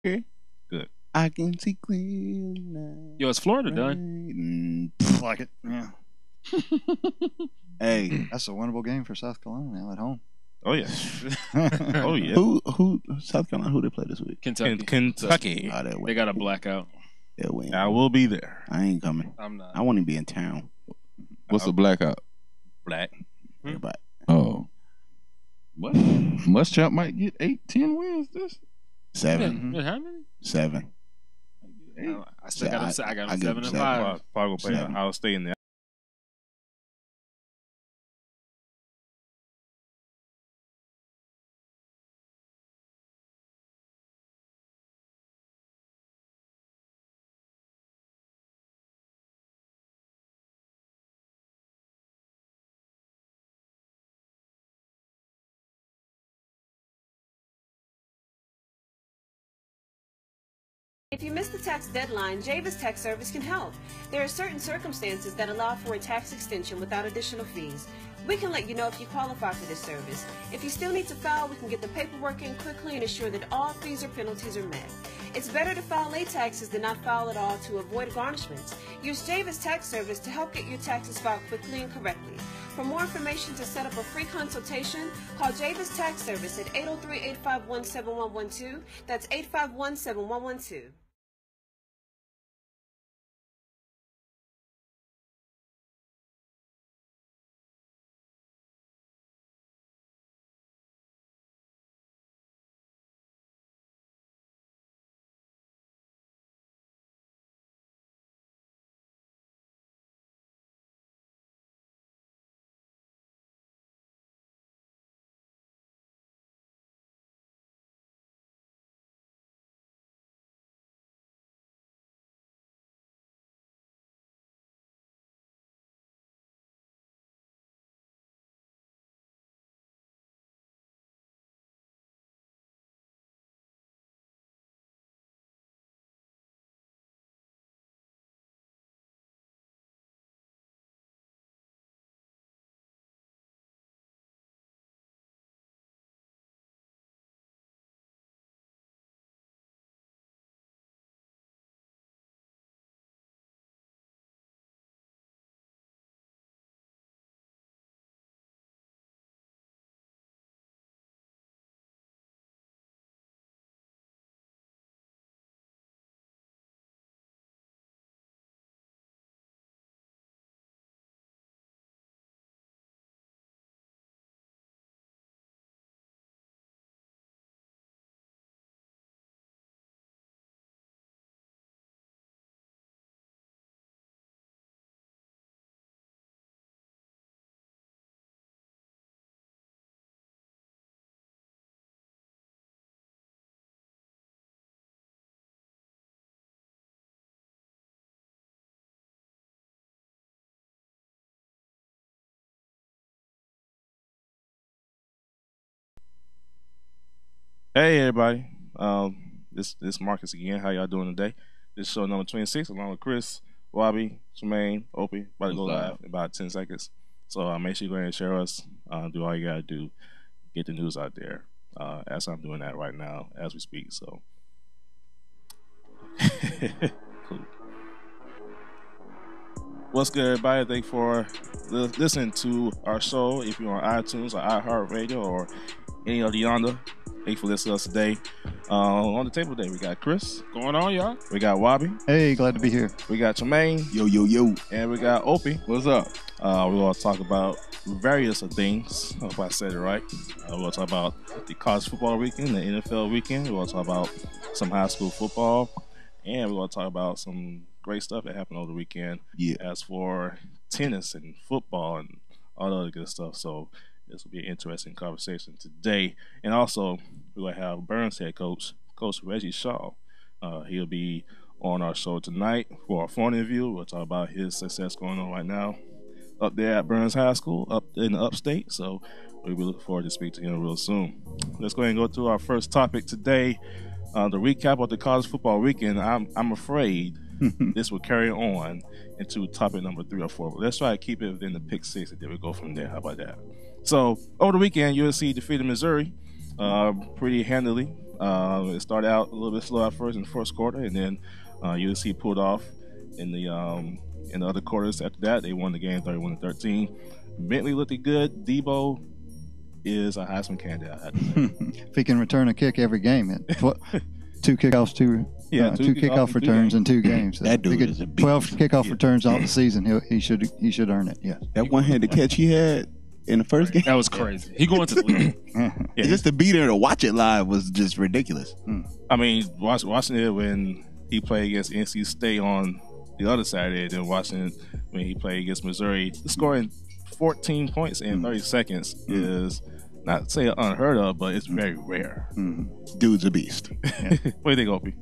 Okay. Good. I can see clearly now. Yo, is Florida done? Like it, yeah. Hey, that's a winnable game for South Carolina now at home. Oh yeah. Oh yeah. Who South Carolina? Who they play this week? Kentucky. Kentucky. Oh, they'll win. They got a blackout. They'll win. I will be there. I ain't coming. I'm not. I want to be in town. What's a blackout? Black. Everybody. Oh. What? Muschamp might get 8-10 wins this. 7. Yeah, how many? 7. I still got them. I got them give 7 and them 5. Probably gonna play 7. Ohio State in there. If you missed the tax deadline, Javis Tax Service can help. There are certain circumstances that allow for a tax extension without additional fees. We can let you know if you qualify for this service. If you still need to file, we can get the paperwork in quickly and assure that all fees or penalties are met. It's better to file late taxes than not file at all to avoid garnishments. Use Javis Tax Service to help get your taxes filed quickly and correctly. For more information to set up a free consultation, call Javis Tax Service at 803-851-7112. That's 851-7112. Hey everybody. This Marcus again. How y'all doing today? This is show number 26 along with Chris, Wabi, Tremaine, Opie. About to go live in about 10 seconds. So make sure you go ahead and share us. Do all you gotta do. Get the news out there. As I'm doing that right now as we speak. So cool. What's good, everybody? Thank you for listening to our show. If you're on iTunes or iHeartRadio or any of the yonder, thank you for listening to us today. On the table today, we got Chris. Going on, y'all? We got Wabi. Hey, glad to be here. We got Tremaine. Yo, yo, yo. And we got Opie. What's up? We're going to talk about various things. I hope I said it right. We're going to talk about the college football weekend, the NFL weekend. We're going to talk about some high school football. And we're going to talk about some great stuff that happened over the weekend. Yeah. As for tennis and football and all the other good stuff. So this will be an interesting conversation today. And also, we're going to have Burns head coach, Coach Reggie Shaw. He'll be on our show tonight for our phone interview. We'll talk about his success going on right now up there at Burns High School, up in the upstate. So we look forward to speak to him real soon. Let's go ahead and go to our first topic today. The recap of the college football weekend. I'm afraid this will carry on into topic number 3 or 4. But let's try to keep it within the pick 6 and then we'll go from there. How about that? So over the weekend, USC defeated Missouri pretty handily. It started out a little bit slow at first in the first quarter, and then USC pulled off in the other quarters. After that, they won the game 31-13. Bentley looked good. Debo is a Heisman candidate, I had to say. If he can return a kick every game, two kickoffs, two kickoff returns in 2 games. That dude is is a beast. 12 kickoff returns all the season. He should earn it. Yes. That one-handed catch he had in the first game. That was crazy. He going to the league. Just to be there to watch it live was just ridiculous. I mean, watching it when he played against NC State on the other Saturday, then watching it when he played against Missouri, scoring 14 points in 30 seconds is not to say unheard of, but it's very rare. Dude's a beast. What do you think, Opie?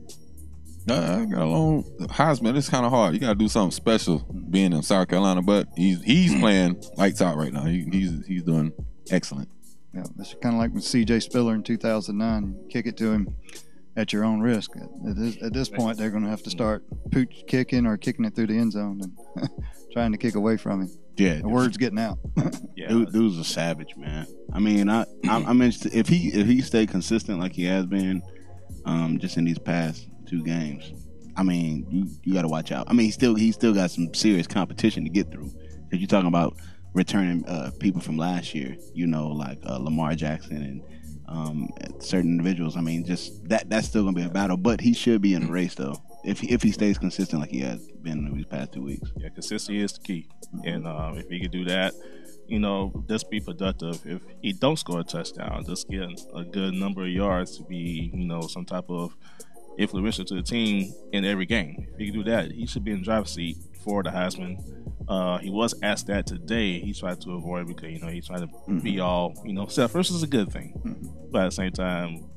I got along Heisman. It's kind of hard. You got to do something special being in South Carolina, but he's playing lights out right now. He's doing excellent. Yeah, it's kind of like with C.J. Spiller in 2009. Kick it to him at your own risk. At this point, they're going to have to start pooch kicking or kicking it through the end zone and trying to kick away from him. Yeah, the word's getting out. Yeah, dude's a savage, man. I mean, I'm interested if he stay consistent like he has been, just in these past 2 games. I mean, you got to watch out. I mean, he still got some serious competition to get through. Because you're talking about returning people from last year, like Lamar Jackson and certain individuals. I mean, just that's still gonna be a battle. But he should be in the race though, if he stays consistent like he has been in these past 2 weeks. Yeah, consistency is the key, and if he can do that, just be productive. If he don't score a touchdown, just get a good number of yards to be, some type of influential to the team in every game. If he can do that, he should be in the driver's seat for the Heisman. He was asked that today. He tried to avoid it because he's trying to be all self-first is a good thing, but at the same time,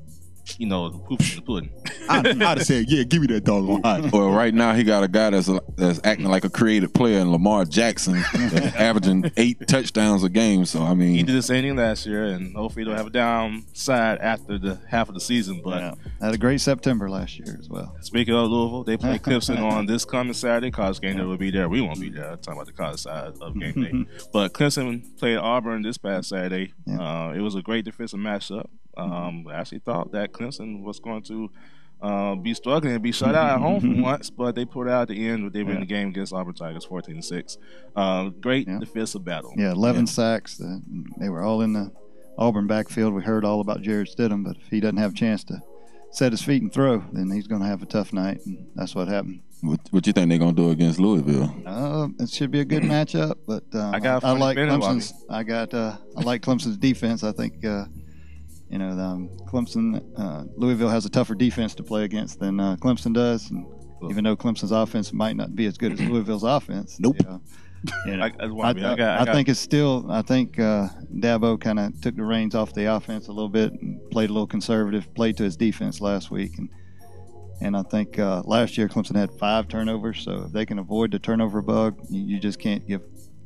the proof is the pudding. I'd have said, yeah, give me that doggone hot. Well, right now he got a guy that's acting like a creative player in Lamar Jackson, averaging 8 touchdowns a game. So I mean, he did the same thing last year, and hopefully he'll have a downside after the half of the season. But had a great September last year as well. Speaking of Louisville, they play Clemson on this coming Saturday. College game day will be there. We won't be there. I'm talking about the college side of game day. But Clemson played Auburn this past Saturday. It was a great defensive matchup. I actually thought that Clemson was going to be struggling and be shut out at home for once, but they pulled out at the end. They were in the game against Auburn Tigers 14-6. Great defensive battle. 11 sacks. They were all in the Auburn backfield. We heard all about Jared Stidham, but if he doesn't have a chance to set his feet and throw, then he's going to have a tough night, and that's what happened. What you think they're going to do against Louisville? It should be a good matchup, but I like Clemson's. I like Clemson's defense. I think Louisville has a tougher defense to play against than Clemson does, and even though Clemson's offense might not be as good as Louisville's offense, nope. I think it's still. I think Dabo kind of took the reins off the offense a little bit and played a little conservative, played to his defense last week, and I think last year Clemson had 5 turnovers. So if they can avoid the turnover bug, you just can't give.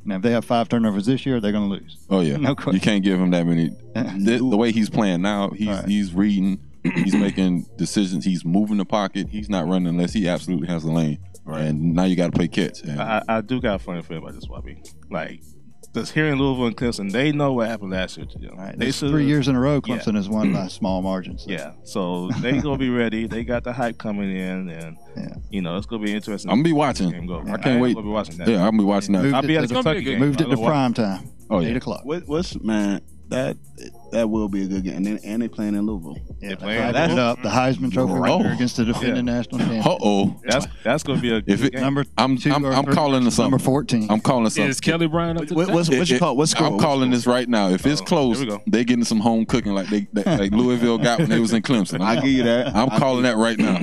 If they have 5 turnovers this year, they're going to lose. Oh yeah, no question. You can't give him that many. The way he's playing now, he's reading, he's making decisions, he's moving the pocket, he's not running unless he absolutely has a lane. Right. And now you got to play catch. I do got a funny feeling about this, Wabi. Like, just hearing Louisville and Clemson, they know what happened last year to them. Right. They 3 years in a row, Clemson has won by small margins. Yeah, so they going to be ready. They got the hype coming in, and it's going to be interesting. I'm going to be watching. I can't wait. Be watching that. Yeah, I'm going to be watching that. I'll be at the Kentucky game. Moved it to prime time. Oh, yeah. 8 o'clock. What's man? That will be a good game, and they playing in Louisville. Yeah, that's up the Heisman Trophy winner against the defending national champion. That's going to be a good game. Number 2. I'm calling this number 14. I'm calling something. Is Kelly Bryant up to What's you call? What's score? I'm calling this right now. If it's close, they getting some home cooking like like Louisville got when they was in Clemson. I give you that. I'm calling that right now.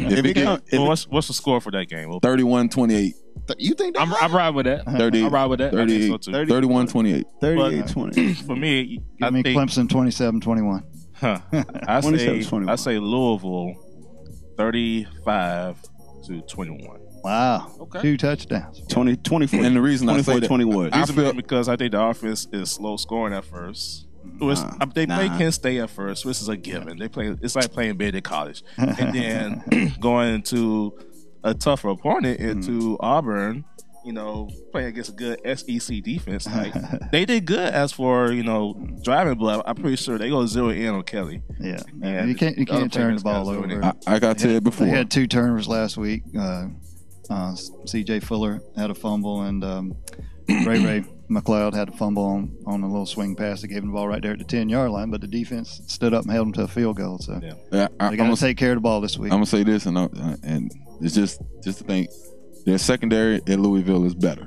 What's the score for that game? 31-28. You think I'm riding with that. 30, I'm riding with that. 31-28. 38-20. For me, I think Clemson 27-21. I say Louisville 35-21. Wow. Okay. 2 touchdowns. 24. And the reason I say that, 21. I feel because I think the offense is slow scoring at first. They play Kent State at first, which is a given. They play. It's like playing Bennett College, and then going into a tougher opponent into Auburn. playing against a good SEC defense. Like they did good as for driving, but I'm pretty sure they go 0 in on Kelly. Yeah, you can't turn the ball over. I got to it before. They had 2 turnovers last week. C.J. Fuller had a fumble, and Ray McLeod had a fumble on a little swing pass that gave him the ball right there at the 10-yard line, but the defense stood up and held them to a field goal. So they got to take care of the ball this week. I'm gonna say this, and it's just to think their secondary at Louisville is better.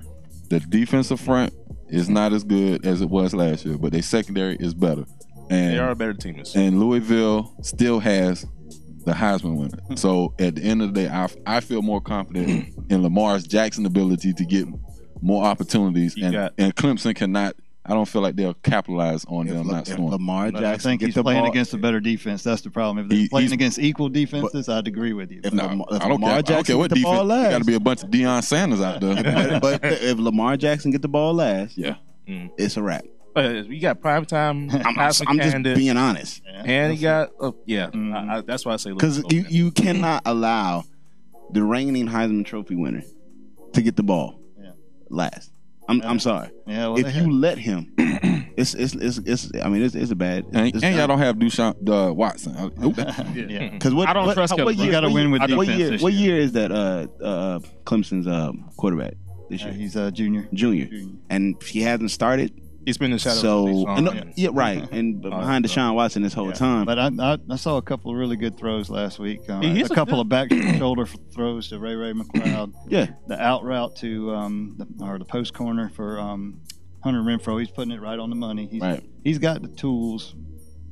The defensive front is not as good as it was last year, but their secondary is better. And they are a better team this year. And Louisville still has the Heisman winner. So at the end of the day, I feel more confident in Lamar's Jackson ability to get more opportunities, and Clemson cannot. I don't feel like they'll capitalize on them not scoring. Lamar Jackson, I think he's playing against a better defense. That's the problem. If they're playing against equal defenses, I'd agree with you. If Lamar Jackson get the ball last, got to be a bunch of Deion Sanders out there. but if Lamar Jackson get the ball last, it's a wrap. You got primetime. I'm just being honest, and he got that's why I say because you cannot allow the reigning Heisman Trophy winner to get the ball last. I'm sorry. Yeah, well, if you let him, it's a bad. And y'all don't have Deshaun Watson. Because I don't trust Kelly. You got to win with defense. What year is that? Clemson's quarterback this year. He's a junior, and he hasn't started. He's been in the shadow. And behind Deshaun Watson this whole time. But I saw a couple of really good throws last week. A couple of back shoulder throws to Ray McLeod. The out route to the post corner for Hunter Renfrow. He's putting it right on the money. He's got the tools,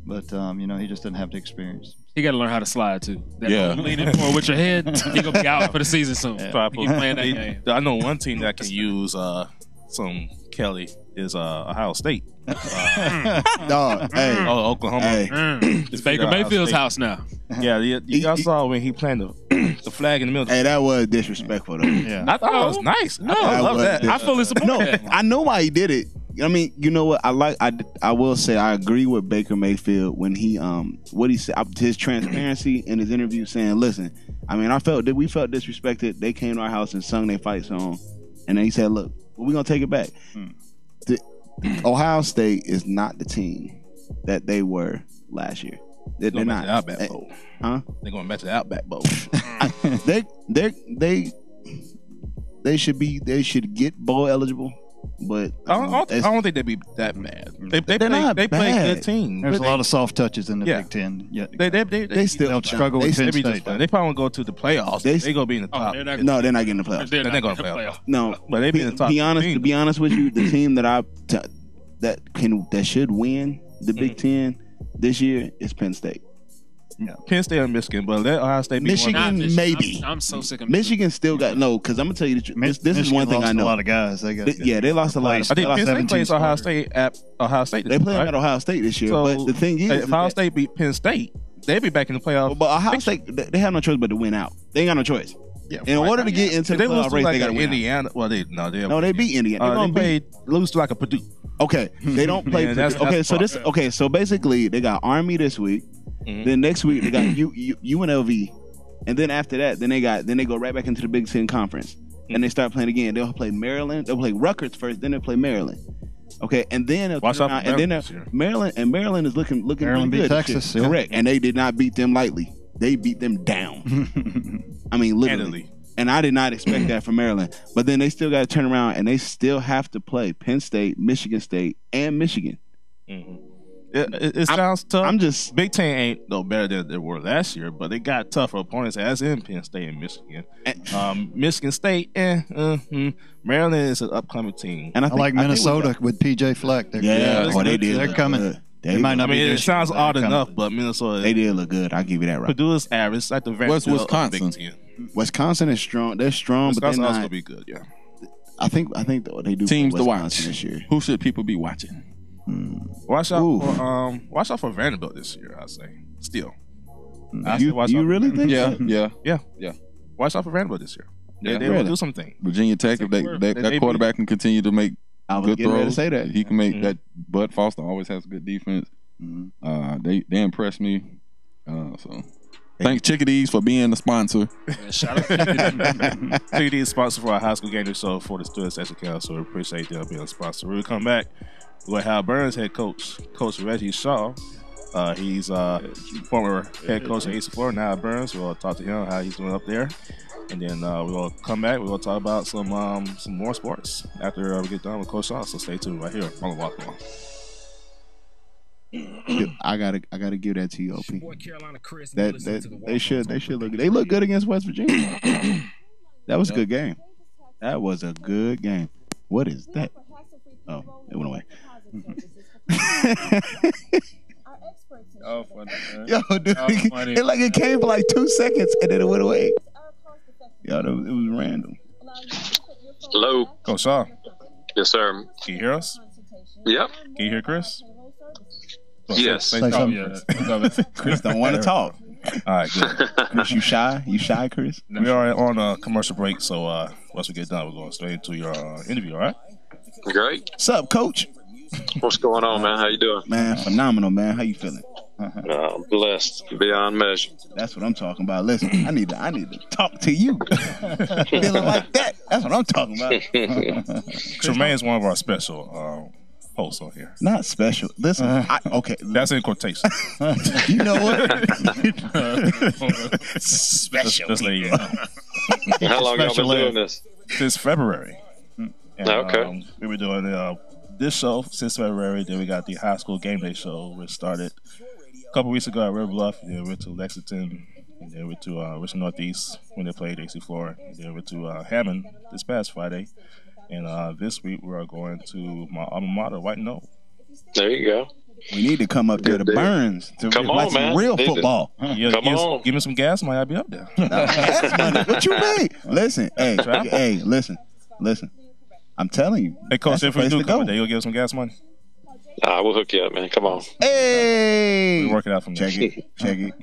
but he just doesn't have the experience. He got to learn how to slide too. Leaning forward with your head, you're gonna be out for the season soon. Keep playing that game. I know one team that can use some Kelly is Ohio State. Oklahoma. It's Baker Mayfield's house now. Yeah, y'all saw when he planted the flag in the middle. Hey, that was disrespectful though. I thought it was nice. I love that. I fully support that. I know why he did it. I mean, you know what? I will say I agree with Baker Mayfield when he what he said, his transparency in his interview, saying, "Listen, I mean, we felt disrespected. They came to our house and sung their fight song, and then he said, look, we're gonna take it back." Ohio State is not the team that they were last year. They're not. The Outback Bowl. Huh? They're going back to the Outback Bowl. They should get bowl eligible, but I don't think they'd be that bad. They play good teams. There's a lot of soft touches in the Big Ten. They'll struggle with Penn State. They probably won't go to the playoffs. They gonna be in the top. No, they're not getting the playoffs. They're not going to playoffs. No, but they be in the top. To be honest with you, the team that should win the Big Ten this year is Penn State. Yeah. Penn State or Michigan, but let Ohio State be Michigan, maybe. I'm so sick of Michigan. Still got because I'm gonna tell you the truth. This is one thing I know. A lot of guys. They lost a lot. I think Penn State plays Ohio State at Ohio State. They play at Ohio State this year. So, but the thing is, if Ohio State beat Penn State, they'd be back in the playoffs. But Ohio State, they have no choice but to win out. They ain't got no choice. Yeah, in order to get into the playoff race, they got to win Indiana. Well, they beat Indiana. They lose to like a Purdue. Okay, they don't play. So basically, they got Army this week. Mm-hmm. Then next week they got UNLV, and then after that, then they go right back into the Big Ten Conference, and they start playing again. They'll play Maryland. They'll play Rutgers first. Then they'll play Maryland. Okay, and then Maryland is looking Maryland good. Beat Texas, correct, and they did not beat them lightly. They beat them down. I mean, literally. And I did not expect that from Maryland. But then they still got to turn around, and they still have to play Penn State, Michigan State, and Michigan. Mm-hmm. It sounds tough. Big Ten ain't no better than they were last year, but they got tougher opponents, as in Penn State and Michigan. Michigan State, Maryland is an upcoming team. And I like Minnesota with PJ Fleck. They're coming. They might not. It sounds odd enough, but Minnesota. They did look good. I'll give you that right. Purdue is average, like the What's Wisconsin? Big Ten. Wisconsin is strong. They're strong, Wisconsin but they're also not. Be good. Yeah. I think they do teams to watch this year. Who should people be watching? Watch out for Vanderbilt this year. I say still. You really think? Yeah. Watch out for Vanderbilt this year. They will do something. Virginia Tech, if that quarterback can continue to make good throws, to say that. He can make that. Bud Foster always has a good defense. They impress me. So Thank Chickadees for being the sponsor. Shout out to Chickadee is sponsor for our high school game day show for the Student Section Council. We appreciate them being a sponsor. When we come back, we'll have Burns head coach, Coach Reggie Shaw. He's former head coach at AC4, now at Burns. We'll talk to him how he's doing up there. And then we'll come back. We'll talk about some more sports after we get done with Coach Shaw. So stay tuned right here on the Walk On. I gotta give that to you, OP. They should look. They look good against West Virginia. That was a good game. That was a good game. What is that? Oh, it went away. Oh, funny, man. Yo, dude, it like it came for like 2 seconds and then it went away. Yo, it was random. Hello. Coach Shaw. Yes, sir. Can you hear us? Yep. Can you hear Chris? Yes. Say something. Chris don't want to talk. All right, good. Chris, you shy? You shy, Chris? We are on a commercial break, so once we get done, we're going straight into your interview, all right? Great. What's up, Coach? What's going on, man? How you doing? Man, phenomenal, man. How you feeling? Blessed beyond measure. That's what I'm talking about. Listen, I need to talk to you. Feeling like that. That's what I'm talking about. Tremaine is one of our special hosts on here. Not special. Listen, okay. That's in quotation. You know what? Special. Just let you know. How long y'all been doing this? Since February. And, Okay. We were doing this show since February. Then we got the high school game day show, which started a couple weeks ago at River Bluff. And then we went to Lexington. And then we went to Richmond Northeast when they played AC4. And then we went to Hammond this past Friday. And this week we are going to my alma mater, White and Oak. There you go. We need to come up there to Burns to Come watch on, some man. real Need to- football. Come on. Give me some gas money, I'll be up there. Gas money. What you mean? Listen, hey, listen. I'm telling you. Hey, Coach, that's the if we place do to come go. there, you'll give us some gas money? We'll hook you up, man. Come on. Hey, We work it out from there. check it.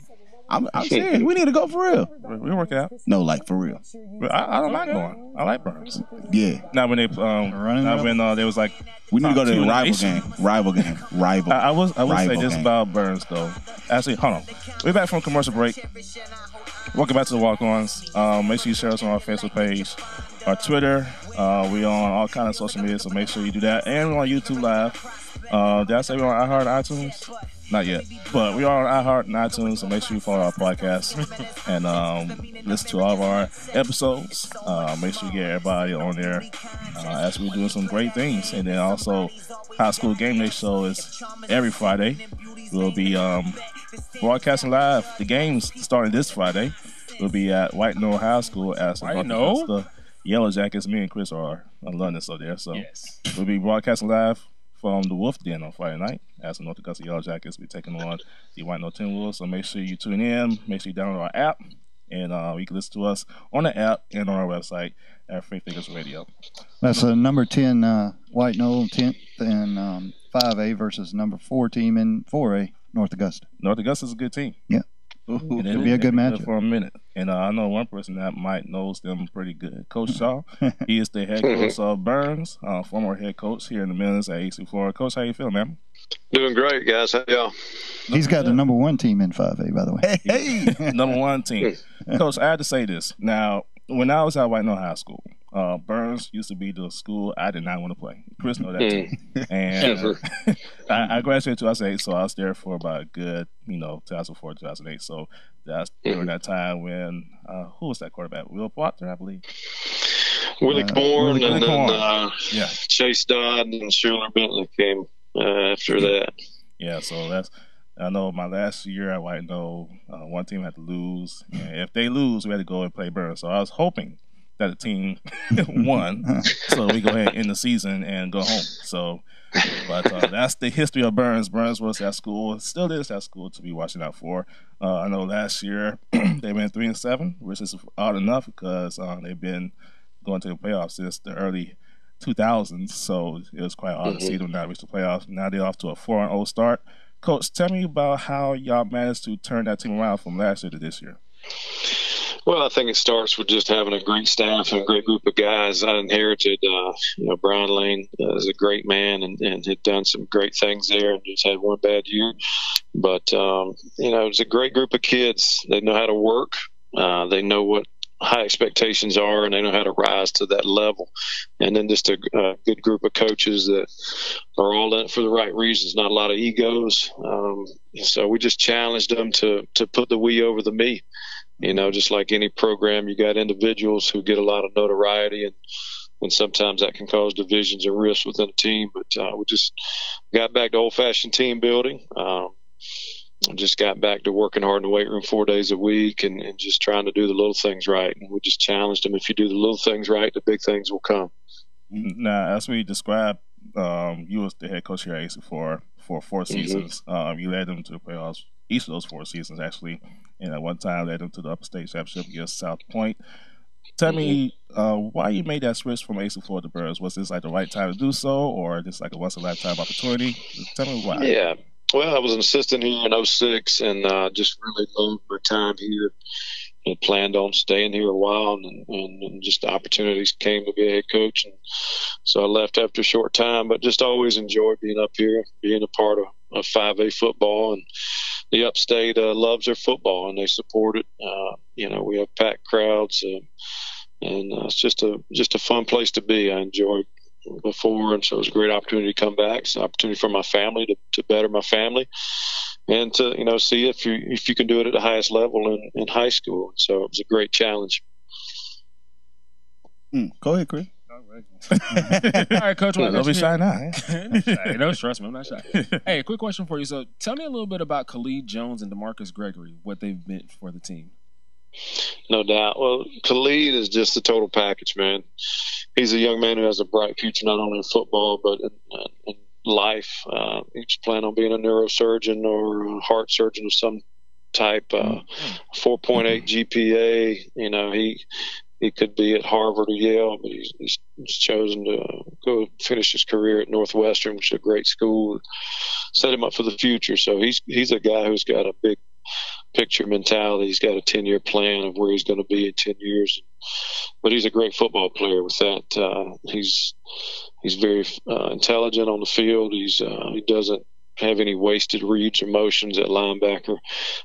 I'm serious. We need to go for real. We'll work it out. No, like for real. But I don't mind going. I like Burns. Yeah, Not when they there was like we need to go to the rival nation. game. Rival. I will say rival this game. about Burns though. Actually, hold on. We're back from commercial break. Welcome back to the Walk Ons. Make sure you share us on our Facebook page, our Twitter. We on all kind of social media, so make sure you do that. And we're on YouTube Live. Did I say we're on iHeart and iTunes? Not yet, but we are on iHeart and iTunes, so make sure you follow our podcast and listen to all of our episodes. Make sure you get everybody on there as we're doing some great things. And then also, High School Game Day Show is every Friday. We'll be broadcasting live. The games starting this Friday. We'll be at White Knoll High School as the Yellow Jackets. Me and Chris are alumnus over there, so we'll be broadcasting live from the Wolf Den on Friday night as the North Augusta Yellow Jackets will be taking on the White Knoll Timberwolves. So make sure you tune in. Make sure you download our app, and you can listen to us on the app and on our website at Freethinkers Radio. That's number 10 White Knoll, 10th in 5A versus number 4 team in 4A, North Augusta. North Augusta is a good team. Yeah. And It'll be a good matchup. for a minute. And I know one person that might knows them pretty good. Coach Shaw, he is the head coach of Burns, former head coach here in the Men's at AC4. Coach, how you feel, man? Doing great, guys. How y'all? He's got the number 1 team in 5A, by the way. Hey, Number 1 team. Coach, I had to say this. Now, when I was at White Knoll High School, Burns used to be the school I did not want to play. Chris know that too. And I graduated in 2008, so I was there for about a good, 2004, 2008. So that's during that time when, who was that quarterback? Will Potter, I believe. Willie Corn and then Yeah. Chase Dodd and Schuler Bentley came after that. Yeah, so I know my last year at White Knoll, one team had to lose. And if they lose, we had to go and play Burns. So I was hoping that the team won, so we go ahead and end the season and go home. So, but that's the history of Burns. Burns was that school, still is that school to be watching out for. I know last year they went 3-7, which is odd enough because they've been going to the playoffs since the early 2000s. So it was quite odd to see them not reach the playoffs. Now they're off to a 4-0 start. Coach, tell me about how y'all managed to turn that team around from last year to this year. Well, I think it starts with just having a great staff and a great group of guys. I inherited, Brian Lane is a great man and had done some great things there and just had one bad year. But, it's a great group of kids. They know how to work. They know what high expectations are, and they know how to rise to that level. And then just a good group of coaches that are all in it for the right reasons, not a lot of egos. So we just challenged them to put the we over the me. Just like any program, you got individuals who get a lot of notoriety, and sometimes that can cause divisions and rifts within a team. But we just got back to old-fashioned team building. Just got back to working hard in the weight room 4 days a week and just trying to do the little things right. And we just challenged them, if you do the little things right, the big things will come. Now, as we described, you was the head coach here at IJS for 4 seasons. You led them to the playoffs each of those 4 seasons, actually. And at one time, led them to the Upper State Championship against South Point. Tell me why you made that switch from IJS to the Birds. Was this like the right time to do so, or just like a once-in-a-lifetime opportunity? Tell me why. Yeah. Well, I was an assistant here in 2006 and just really loved my time here. Had planned on staying here a while, and just the opportunities came to be a head coach. And so I left after a short time, but just always enjoyed being up here, being a part of 5A football. And the Upstate loves their football, and they support it. We have packed crowds, and it's just a fun place to be. I enjoyed before, and so it was a great opportunity to come back. It's an opportunity for my family to better my family, and to see if you can do it at the highest level in high school. So it was a great challenge. Go ahead, Chris. All right, Coach. Don't be shy now. No, trust me, I'm not shy. Hey, quick question for you. So tell me a little bit about Khalid Jones and DeMarcus Gregory, what they've meant for the team. No doubt. Well, Khalid is just a total package, man. He's a young man who has a bright future, not only in football, but in life. He's planning on being a neurosurgeon or a heart surgeon of some type. 4.8 GPA. He could be at Harvard or Yale, but he's chosen to go finish his career at Northwestern, which is a great school. Set him up for the future. So he's a guy who's got a big picture mentality. He's got a 10-year plan of where he's going to be in 10 years. But he's a great football player with that. He's very intelligent on the field. He doesn't have any wasted reads or motions at linebacker.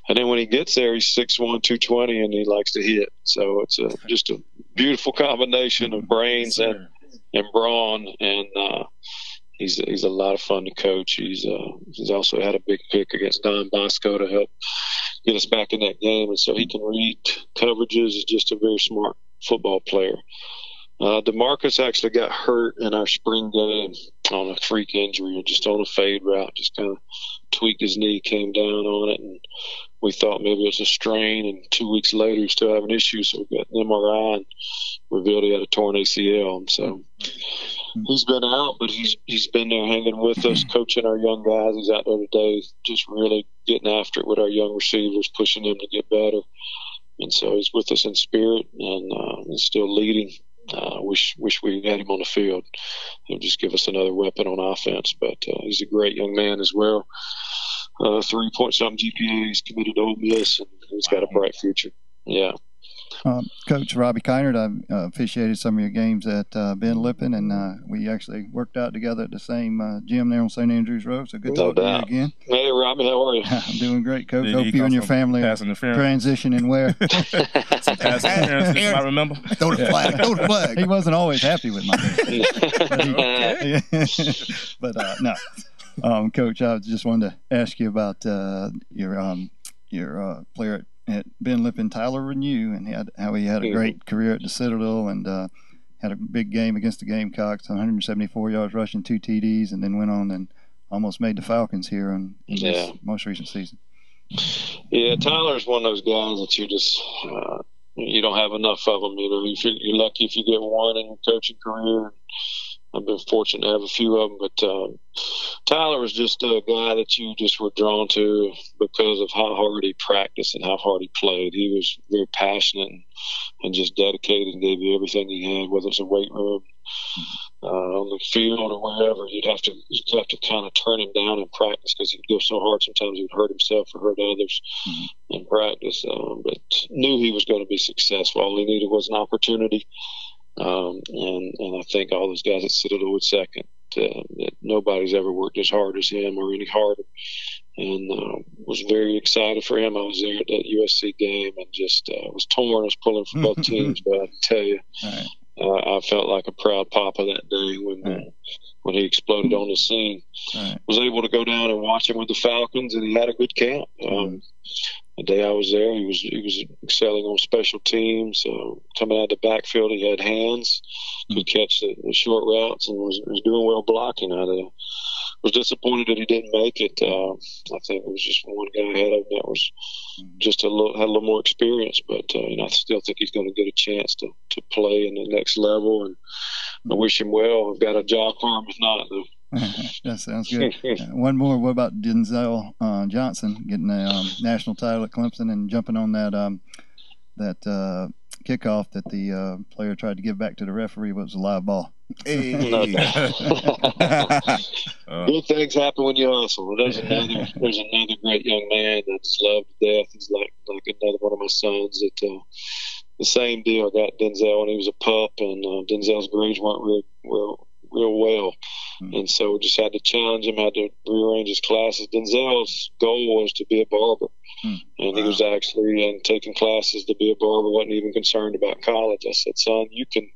And then when he gets there, he's 6'1", 220, and he likes to hit. So it's just a beautiful combination of brains and brawn. And he's a lot of fun to coach. He's also had a big pick against Don Bosco to help get us back in that game. And so he can read coverages. He's just a very smart football player. DeMarcus actually got hurt in our spring game on a freak injury, just on a fade route, just kind of tweaked his knee, came down on it, and we thought maybe it was a strain, and 2 weeks later he's still having issues, so we got an MRI and revealed he had a torn ACL. And so he's been out, but he's been there hanging with us, coaching our young guys. He's out there today just really getting after it with our young receivers, pushing them to get better. And so he's with us in spirit and he's still leading. Wish we had him on the field. He'll just give us another weapon on offense. But he's a great young man as well. 3-point-something GPA. He's committed to Ole Miss, and he's got a bright future. Yeah. Coach Robbie Kynard, I officiated some of your games at Ben Lippen, and we actually worked out together at the same gym there on St. Andrews Road. So good to talk to you again. Hey, Robbie, how are you? I'm doing great, Coach. Hope you and your family are transitioning where. Pass interference, I remember. Throw the flag. Throw the flag. He wasn't always happy with my but no. Coach, I just wanted to ask you about your player at Ben Lippen, Tyler Renew, and how he had a great career at the Citadel and had a big game against the Gamecocks, 174 yards rushing, 2 TDs, and then went on and almost made the Falcons here in this most recent season. Yeah, Tyler's one of those guys that you just you don't have enough of them. You're lucky if you get one in your coaching career. I've been fortunate to have a few of them, but Tyler was just a guy that you just were drawn to because of how hard he practiced and how hard he played. He was very passionate and just dedicated and gave you everything he had, whether it's a weight room, on the field or wherever, you'd have to kind of turn him down in practice because he'd go so hard sometimes he'd hurt himself or hurt others in practice. But knew he was going to be successful. All he needed was an opportunity. And I think all those guys at Citadel would second that nobody's ever worked as hard as him or any harder. And was very excited for him. I was there at that USC game and just was torn. I was pulling for both teams, but I can tell you, I felt like a proud papa that day when he exploded on the scene. Was able to go down and watch him with the Falcons, and he had a good camp. The day I was there, he was excelling on special teams. Coming out of the backfield, he had hands, could catch the short routes, and was doing well blocking. I was disappointed that he didn't make it. I think it was just one guy ahead of him that was just had a little more experience. But I still think he's going to get a chance to play in the next level, and I wish him well. I've got a job for him if not, though. That sounds good. One more. What about Denzel Johnson getting a national title at Clemson and jumping on that kickoff that the player tried to give back to the referee? What was a live ball? Hey. Good things happen when you hustle. There's another great young man that I just love to death. He's like another one of my sons. That the same deal. I got Denzel when he was a pup, and Denzel's grades weren't real well. And so just had to challenge him, had to rearrange his classes. Denzel's goal was to be a barber. And he was actually taking classes to be a barber, wasn't even concerned about college. I said, son, you can,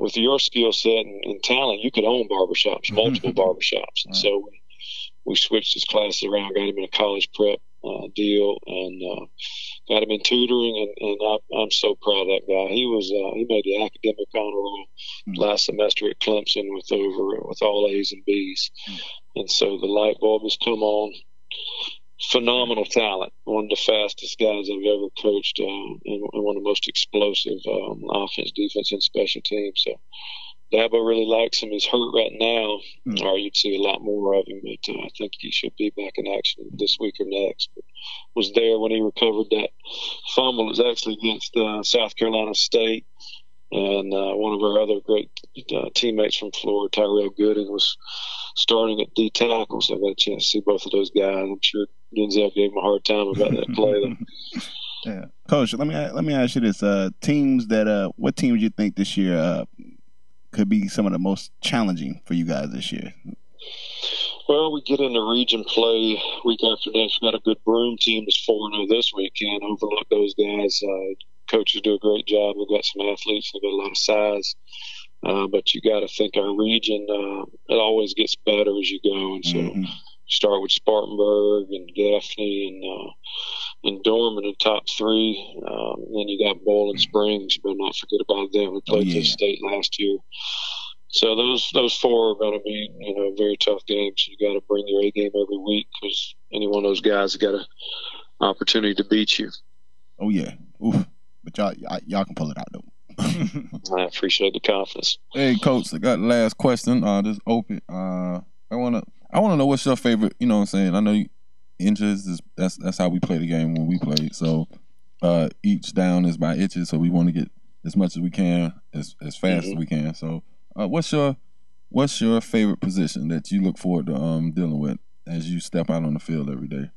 with your skill set and talent, you could own barbershops, multiple barbershops. And so we switched his classes around, got him in a college prep deal, and got him in tutoring, and I'm so proud of that guy. He made the academic honor roll last semester at Clemson with all A's and B's, and so the light bulb has come on. Phenomenal talent, one of the fastest guys I've ever coached, and one of the most explosive offense, defense, and special teams. So Dabo really likes him. He's hurt right now, or you'd see a lot more of him, but I think he should be back in action this week or next. But was there when he recovered that fumble. It was actually against South Carolina State, and one of our other great teammates from Florida, Tyrell Gooding, was starting at D tackle, so I got a chance to see both of those guys. I'm sure Denzel gave him a hard time about that play, though. Yeah, Coach. Let me ask you this: teams that what teams you think this year could be some of the most challenging for you guys this year? Well, we get into region play week after next. We've got a good Broome team that's 4-0 this week. Can't overlook those guys. Coaches do a great job. We've got some athletes. They've got a lot of size. But you got to think our region, it always gets better as you go. And so you start with Spartanburg and Gaffney and Durham in the top three. Then you got Bowling Springs. You better not forget about them. We played this state last year. So those four are going to be, very tough games. You got to bring your A game every week because any one of those guys has got an opportunity to beat you. Oh yeah, oof. But y'all can pull it out though. I appreciate the confidence. Hey, Coach, I got the last question. Just open. I wanna know what's your favorite. You know what I'm saying? I know inches is that's how we play the game when we play. So each down is by inches. So we want to get as much as we can as fast as we can. So what's your favorite position that you look forward to dealing with as you step out on the field every day?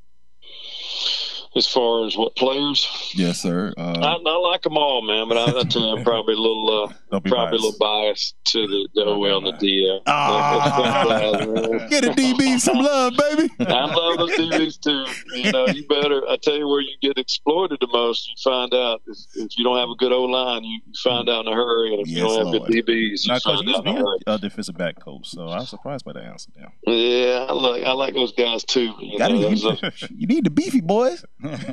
As far as what players? Yes, sir. I like them all, man, but I tell you, I'm probably a little biased to the OL and the DL. Get a DB some love, baby. I love those DBs too. You better. I tell you where you get exploited the most. You find out if you don't have a good O line, you find out in a hurry, and if you don't have good DBs, you find out in a hurry. A defensive back coach, so I'm surprised by the answer now. Yeah, I like those guys too. You need the beefy boys.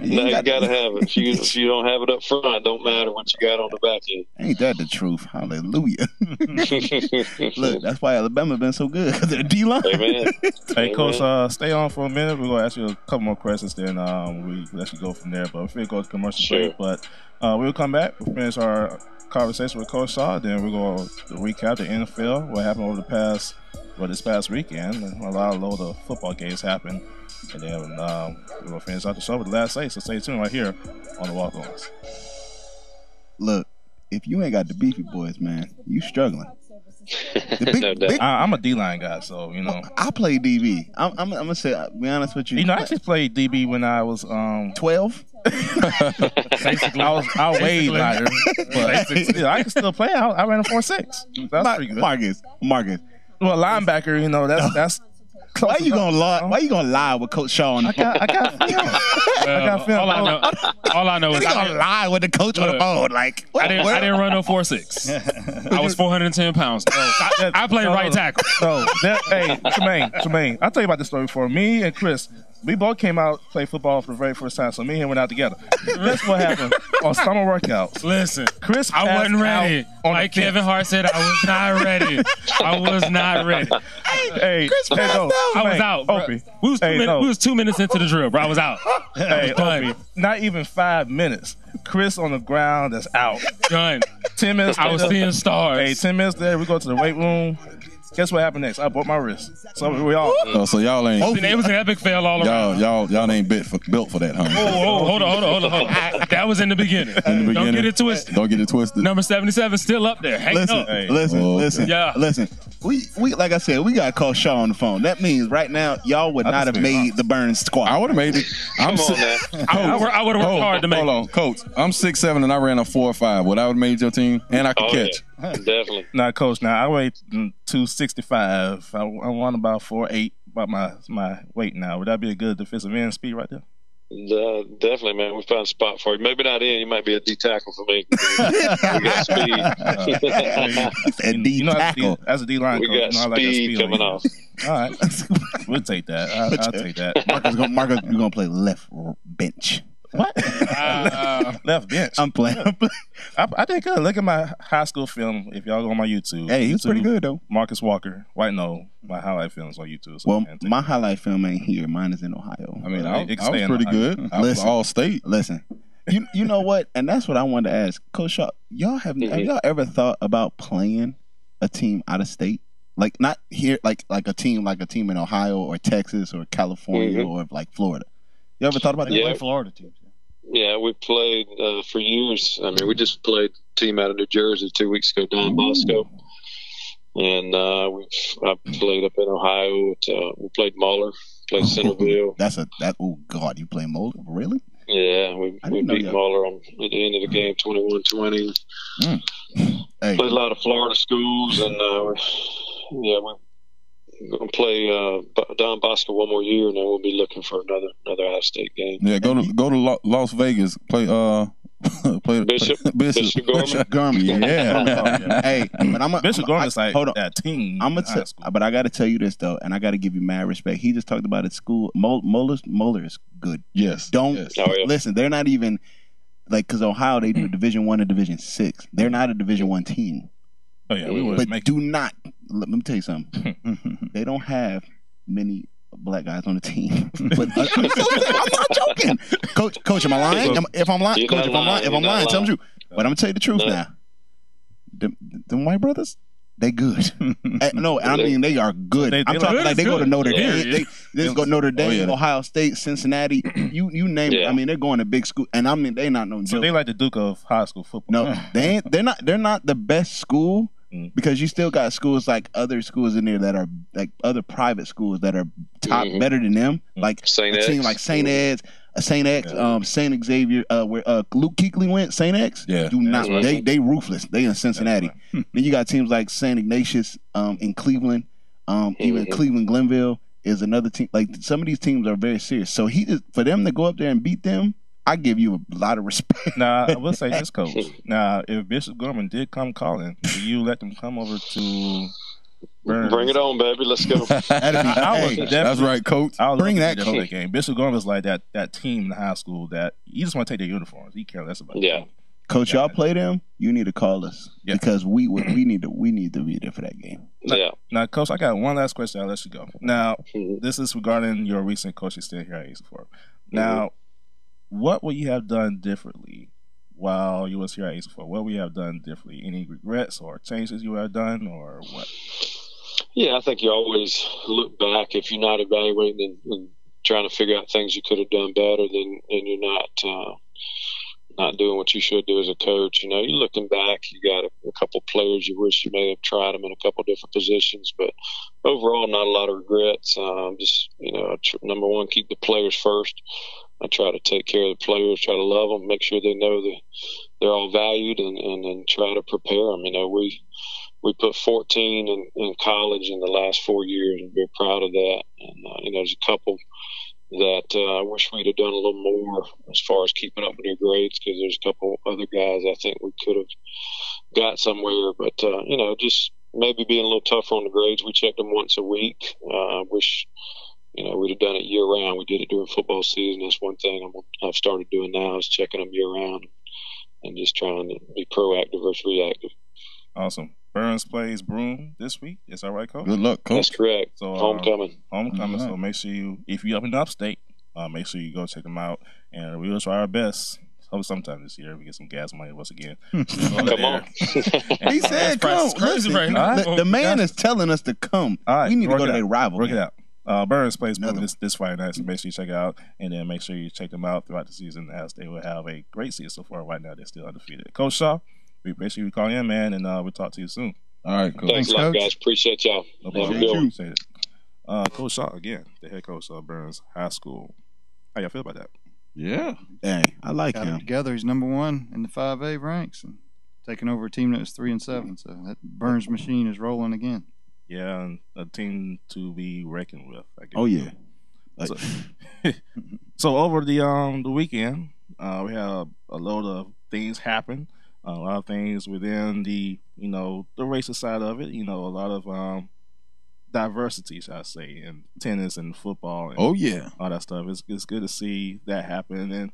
You gotta have it. If you don't have it up front, it don't matter what you got on the back end. Ain't that the truth? Hallelujah. Look, that's why Alabama been so good, because they're D-line. Amen. Hey, Coach, stay on for a minute. We're going to ask you a couple more questions, then we let you go from there. But we're going to go to commercial break. But we'll come back. We'll finish our conversation with Coach Shaw. Then we're going to recap the NFL, what happened over this past weekend. A load of football games happened. And then we're going to finish out the show with the last say. So stay tuned right here on the Walk Ons. Look, if you ain't got the beefy boys, man, you struggling. I'm a D-line guy, so you know. I play DB. I'm gonna say, be honest with you. You know, I actually played DB when I was 12. Basically, I weighed lighter, but still, I can still play. I ran a 4.6. That's pretty good. Marcus. Well, linebacker, you know, that's. Why you gonna lie? Why you gonna lie with Coach Shaw on the phone? I got film. All I know is you gonna lie with the coach on the phone. Like I didn't run no 4.6. I was 410 pounds. I played right tackle. Hey, Tremaine, I'll tell you about this story before. Me and Chris, we both came out to play football for the very first time. So me and him went out together. That's what happened on summer workouts. Listen, Chris, I wasn't ready. Like Kevin Hart said, I was not ready. I was not ready. Hey, Chris, I was out. Opie. We was 2 minutes into the drill, bro. I was out. Hey, Opie, not even 5 minutes. Chris on the ground that's out. Done. 10 minutes. I was seeing stars. Hey, 10 minutes there. We go to the weight room. Guess what happened next? I broke my wrist. So we all. So y'all ain't. It was an epic fail all around. Y'all ain't built for that, huh? Hold on. That was in the beginning. Don't get it twisted. Number 77 still up there. Listen. Yeah. Listen. We like I said, we got to call Shaw on the phone. That means right now y'all would not have made the Burns squad. I would have made it. I would have worked hard to make it. Hold on, Coach. I'm 6'7" and I ran a 4.5. Would I have made your team? And I could catch. Yeah, definitely. Now, Coach. Now I weigh 265. I want about 4'8" about my weight now. Would that be a good defensive end speed right there? Definitely, man. We found a spot for you. Maybe not in. You might be a D tackle for me. We got speed. A D tackle. As a D line coach, we got speed coming off. All right, we'll take that. I'll take that. Marcus, you're gonna play left bench. What? Left bench. I'm playing. I did good. Look at my high school film. If y'all go on my YouTube. Hey, he was pretty good though. Marcus Walker. My highlight films on YouTube. So well, my highlight film ain't here. Mine is in Ohio. I mean, I was pretty good. I was all state. Listen, you know what? And that's what I wanted to ask, Coach Shaw. Have y'all ever thought about playing a team out of state? Like not here, like a team in Ohio or Texas or California or like Florida. You ever thought about that? Yeah. Florida teams. Yeah, we played for years. I mean, we just played a team out of New Jersey 2 weeks ago, Don Bosco. And I played up in Ohio. We played Moeller, played Centerville. Oh, God, you play Moeller? Really? Yeah, we beat Moeller at the end of the game, 21-20. Hey. Played a lot of Florida schools, and we're going to play Don Bosco one more year, and then we'll be looking for another out-of-state game. Yeah, go to Las Vegas, play Bishop Gorman. Yeah. Hey, but Bishop Gorman's like that team. But I got to tell you this though, and I got to give you mad respect. He just talked about his school. Moeller is good. Yes. Listen. They're not even like because Ohio they do Division I and Division VI. They're not a Division I team. Oh yeah, we would. But do not. Let me tell you something. They don't have many black guys on the team. But I'm not joking. Coach, am I lying? If I'm lying, tell me the truth. But I'm gonna tell you the truth now. Them white brothers, they good. No, I mean they are good. I'm talking like they go to Notre Dame. They go to Notre Dame, Ohio State, Cincinnati. You name it. I mean they're going to big school, and I mean they not no joke. So they like the Duke of high school football. No, they ain't. They're not the best school. Because you still got schools like other schools in there that are like other private schools that are top better than them, like St. a team like St. Ed's, St. X, St. Xavier, where Luke Kuechly went. St. X, do not they ruthless. They in Cincinnati. Then you got teams like St. Ignatius in Cleveland, even Cleveland Glenville is another team. Like some of these teams are very serious. So for them to go up there and beat them. I give you a lot of respect. Now, I will say this, Coach. Now, if Bishop Gorman did come calling, will you let them come over to Burns? Bring it on, baby. Let's go. That's right, Coach. Bring that coach. Game. Bishop Gorman was like that team in high school that you just want to take their uniforms. He care less about it. Coach, y'all play them. You need to call us because we need to be there for that game. Now, Coach, I got one last question. I'll let you go. Now, this is regarding your recent coaching stint here at IJS Dre. Now. What would you have done differently while you was here at IJS Dre? What would you have done differently? Any regrets or changes you have done or what? Yeah, I think you always look back. If you're not evaluating and trying to figure out things you could have done better, then you're not doing what you should do as a coach. You know, you're looking back, you got a couple players you wish you may have tried them in a couple different positions, but overall, not a lot of regrets. Just, you know, number one, keep the players first. I try to take care of the players, try to love them, make sure they know that they're all valued, and try to prepare them. You know, we put 14 in college in the last 4 years, and we're proud of that. And, you know, there's a couple that I wish we'd have done a little more as far as keeping up with their grades, because there's a couple other guys I think we could have got somewhere. But, you know, just maybe being a little tougher on the grades. We checked them once a week. I wish, you know, we'd have done it year round. We did it during football season. That's one thing I've started doing now, is checking them year round and just trying to be proactive versus reactive. Awesome. Burns plays Broome this week. Is that right, Coach? Good luck, Coach. That's correct. So, homecoming. Right. So make sure if you're up in upstate, make sure you go check them out. And we will try our best. Hope sometime this year we get some gas money once again. Come on. He said come. Crazy right now. The man is telling us to come. All right, we need to go to their rival. Work it out. Burns plays Broome this Friday night, so make sure you check it out. And then make sure you check them out throughout the season, as they will have a great season so far. Right now, they're still undefeated. Coach Shaw, we appreciate you calling in, man, and we'll talk to you soon. All right, cool. Thanks a lot, guys. Appreciate y'all. No problem. Appreciate it. Coach Shaw, again, the head coach of Burns High School. How y'all feel about that? Yeah. Hey, I like him. Together, he's number one in the 5A ranks and taking over a team that was 3-7. So that Burns machine is rolling again. Yeah, and a team to be reckoned with, I guess. Oh, yeah. So over the weekend, we had a load of things happen. A lot of things within the, you know, the racist side of it. You know, a lot of diversity, shall I say, in tennis and football. And all that stuff. It's good to see that happen. And,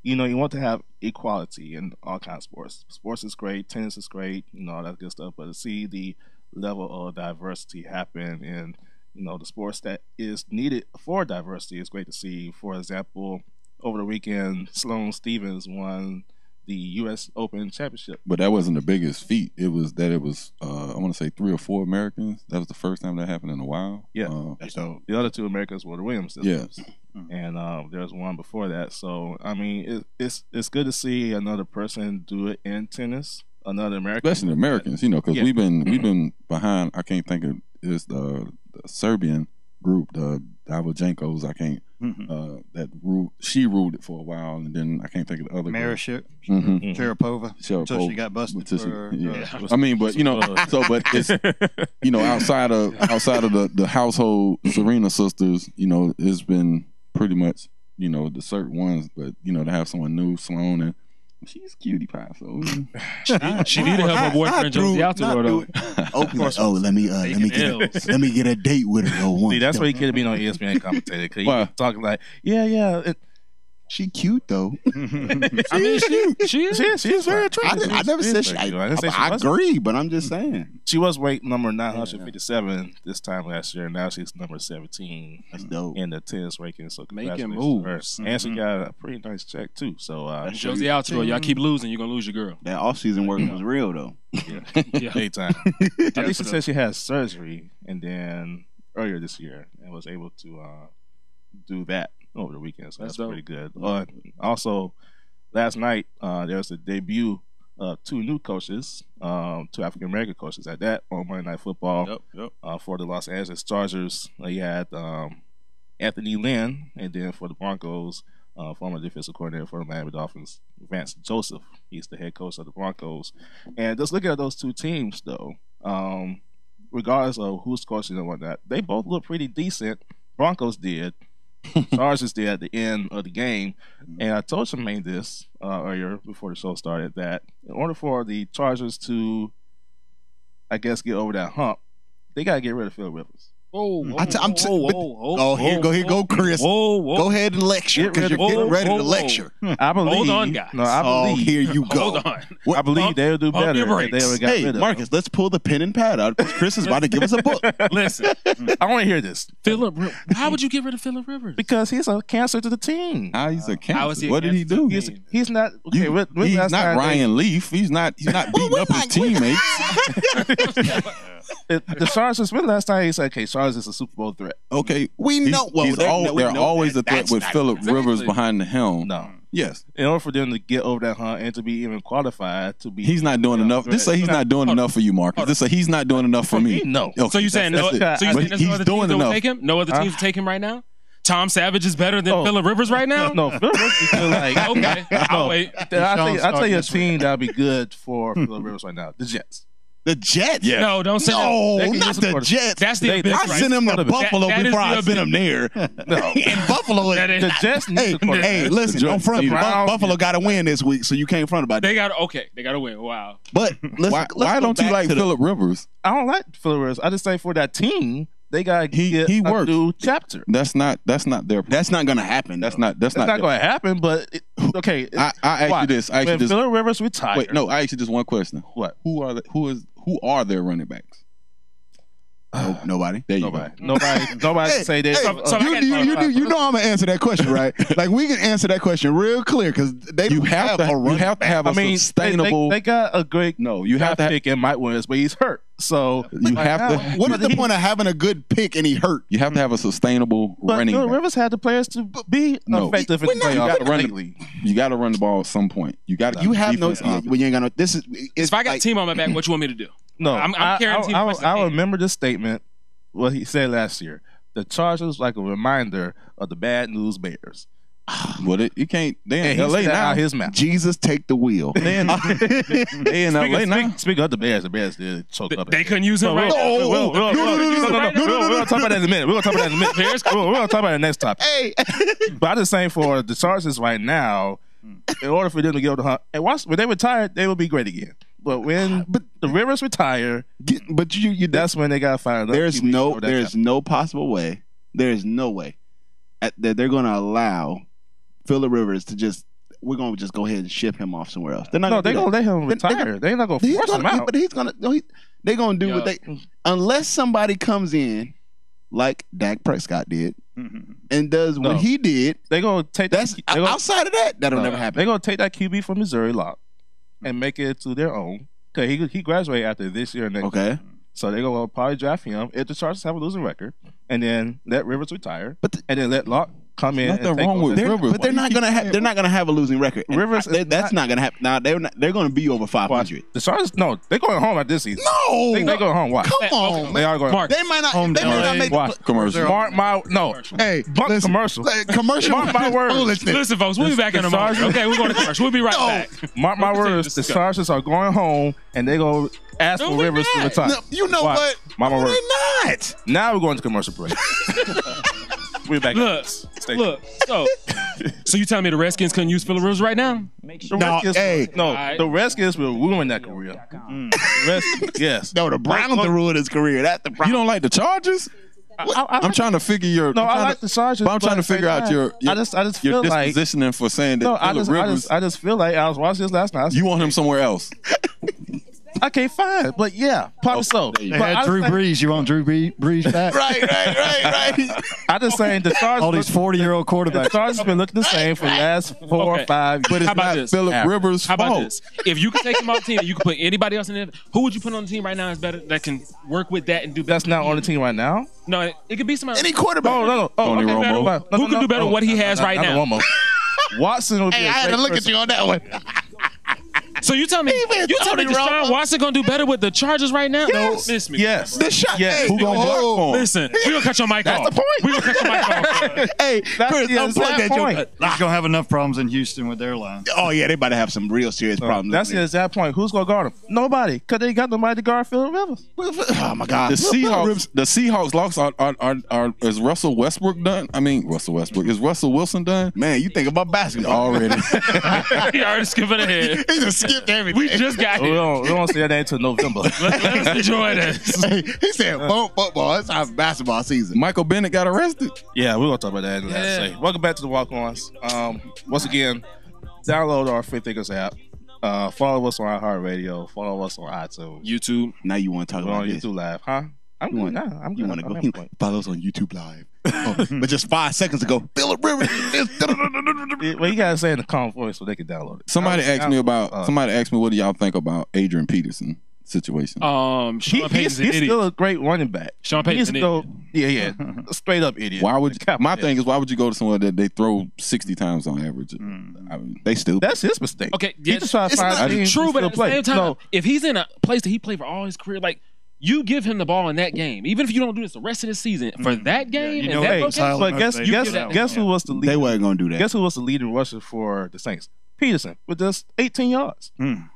you know, you want to have equality in all kinds of sports. Sports is great. Tennis is great. You know, all that good stuff. But to see the level of diversity happen in, you know, the sports that is needed for diversity is great to see. For example, over the weekend, Sloane Stephens won the U.S. Open Championship. But that wasn't the biggest feat. It was I want to say 3 or 4 Americans. That was the first time that happened in a while. Yeah. So the other 2 Americans were the Williams sisters. Yeah. And there was one before that. So, I mean, it's good to see another person do it in tennis, another American. Especially Americans, you know, because we've been behind. I can't think of is the Serbian group, the Davojenkos. I can't. She ruled it for a while, and then I can't think of the other. Sharapova. Until she got busted. I mean, but you know, but it's, you know, outside of the household Serena sisters, you know, it's been pretty much, you know, the certain ones, but you know, to have someone new, Sloane, and she's cutie pie, so she needed help her boyfriend Josie out to her though. Let me get a date with her. See, that's why he could have been on ESPN commentator, because he talking like, she cute though. I mean, she is very attractive. I never said she. I agree, but I'm just saying she was ranked number 957 this time last year. Now she's number 17. That's dope in the tennis ranking. So making moves, and she got a pretty nice check too. So Josie Altidore, y'all keep losing, you're gonna lose your girl. That off-season work was real though. Yeah, big time. Lisa said she had surgery, and then earlier this year, and was able to do that over the weekend, so that's pretty good. Also, last night there was the debut of 2 new coaches, 2 African American coaches at that on Monday Night Football. For the Los Angeles Chargers, you had Anthony Lynn, and then for the Broncos, former defensive coordinator for the Miami Dolphins, Vance Joseph. He's the head coach of the Broncos. And just looking at those 2 teams, though, regardless of who's coaching and whatnot, they both look pretty decent. Broncos did. Chargers did at the end of the game. And I told Jermaine this earlier before the show started, that in order for the Chargers to, I guess, get over that hump, they got to get rid of Phil Rivers. Here go Chris. Go ahead and lecture, because you're getting ready to lecture. I believe. Hold on, guys. No, I believe. Here you go. Hold on. I believe they'll do better if they ever got rid of Marcus, let's pull the pen and pad out. Chris is about to give us a book. Listen, I want to hear this. How would you get rid of Phillip Rivers? Because he's a cancer to the team. He's a cancer. How is he what did he do? He's not. Okay, he's not Ryan Leaf. He's not beating up his teammates. The Chargers, when last time he said, okay, Chargers is a Super Bowl threat. Okay, we know. They're always a threat with Phillip Rivers behind the helm. No. Yes. In order for them to get over that hump and to be even qualified to be, he's not doing enough. Just say he's not doing enough for you, Marcus. Just say he's not doing enough for me. No. Okay, so you saying no? So you saying there's no other teams that will take him? No other teams will take him right now? Tom Savage is better than Phillip Rivers right now? No, Phillip Rivers is like okay. I'll wait. I'll tell you a team that would be good for Phillip Rivers right now. The Jets. The Jets? Yeah. No, don't say that. No, not the Jets. That's the abyss. I sent him to Buffalo before I sent him there. No. And Buffalo. The Jets need hey, listen, don't front. Buffalo got to win this week, so you can't front about that. They got to win. Wow. But why don't you like Phillip Rivers? I don't like Phillip Rivers. I just say for that team, they got to get a new chapter. That's not their. That's not going to happen. That's not going to happen. But okay, I ask you this. When Phillip Rivers retired. Wait, no. I ask you just one question. What? Who are their running backs? Nobody. Nobody say that. You know I'm gonna answer that question, right? Like we can answer that question real clear because they you have to have a sustainable. They got a great you have to pick in Mike Williams, but he's hurt. So you have to. What is the point of having a good pick and he hurt? You have to have a sustainable running back. Rivers had the players to be effective in the playoffs. You got to run the ball at some point. You got to. You have no. When you ain't got no. This is. If I got a team on my back, what you want me to do? No, I'm guaranteed. I remember this statement. What he said last year. The Chargers like a reminder of the bad news Bears. Well, you can't. They in LA now. now. His mouth. Jesus, take the wheel. They in LA now. Speaking of the Bears did choke up. They couldn't use him right now. We're gonna talk about that in a minute. We're gonna talk about the next topic. Hey, but I'm just saying for the Chargers right now, in order for them to get over the hump, and when they retire, they will be great again. But when the Rivers retire, that's when they got to find out. There's no possible way. There's no way that they're going to allow Phillip Rivers to just. We're going to just go ahead and ship him off somewhere else. They're not. No, they're going to let him retire. They're not going to force him out. But he's going to. They're going to do what they. Unless somebody comes in, like Dak Prescott did, and does what he did. They're going to take that. Outside of that, that'll never happen. They're going to take that QB from Missouri Lock and make it to their own. Cause he graduated after this year and next year. So they're gonna probably draft him if the Chargers have a losing record, and then let Rivers retire, and then let Locke come in. Nothing wrong with Rivers, but they're not gonna have. They're not gonna have a losing record. Rivers, that's not gonna happen. Now they're gonna be over 500. The Chargers, no, they're going home at this season. No, they're going home. Why? Come on, they are going. Mark, they might not. They might not make commercial. Mark my Hey, commercial. Commercial. Mark my words. Listen, folks, we'll be back in a moment. Okay, we're going to commercial. We'll be right back. Mark my words. The Chargers are going home, and they're gonna ask for Rivers to retire. No, you know what? Mama no, word. They're not. Now we're going to commercial break. We're back. Look. So you telling me the Redskins couldn't use Phillip Rivers right now? The Redskins will ruin that career. Yes. No, the Browns will ruin his career. That's the problem. You don't like the Chargers? I'm trying to figure your. No, I like the Chargers. But I'm trying to figure out your I just feel like dispositioning for saying that Phillip Rivers. I just feel like I was watching this last night. You want him somewhere else? Okay, fine, but yeah, probably so. They had Drew Brees. You want Drew Brees back? Right. I just saying the Chargers. All these 40-year-old quarterbacks. The Chargers have been looking the same for the last 4 or 5 years. But it's not Phillip Rivers' fault. How about this? If you could take him off the team and you could put anybody else in there, who would you put on the team right now is better that can work with that and do better? That's not on the team right now. No, it could be somebody. Any quarterback. No. Tony Romo. Who can do better than what he has right now? Watson would be I had to look at you on that one. So you tell me Deshaun Watson gonna do better with the Chargers right now? Yes. No, miss me. Yes. Hey, who gonna block for him? Listen, we gonna cut your mic off. That's the point. We gonna cut your mic off. Hey, Chris, don't plug that joke. He's gonna have enough problems in Houston with their line. Oh yeah, they about to have some real serious problems. That's the exact point. Who's gonna guard him? Nobody, because they got nobody to guard Phillip Rivers. Oh my God. The Seahawks lost. Is Russell Westbrook done? I mean, Russell Westbrook. Is Russell Wilson done? Man, you think about basketball already? He already skipping ahead. He just skipped everything. We just got We here. don't see that until November. Let us enjoy this. He said, football. It's our basketball season. Michael Bennett got arrested. Yeah, we're gonna talk about that in the last segment. Welcome back to the Walk Ons. Once again, download our Freethinkers app. Follow us on iHeartRadio. Follow us on iTunes. YouTube. Now you want to talk We're about on this? YouTube Live, huh? I'm going now. You want to go? Follow us on YouTube Live. But just 5 seconds ago, Phillip Rivers. Well, you gotta say in the calm voice so they can download it. Somebody asked me what do y'all think about Adrian Peterson situation? Sean Payton's an he's idiot. still a great running back. Sean Payton's an idiot. Yeah, straight up idiot. Why would my thing is why would you go to somewhere that they throw 60 times on average? I mean, they stupid. That's his mistake. Okay, he just trying to find it's true, but at the same time, no. if he's in a place that he played for all his career, like you give him the ball in that game, even if you don't do this the rest of the season for that game. Yeah, but guess who was the lead? They weren't gonna do that. Guess who was the leading rusher for the Saints? Peterson with just 18 yards.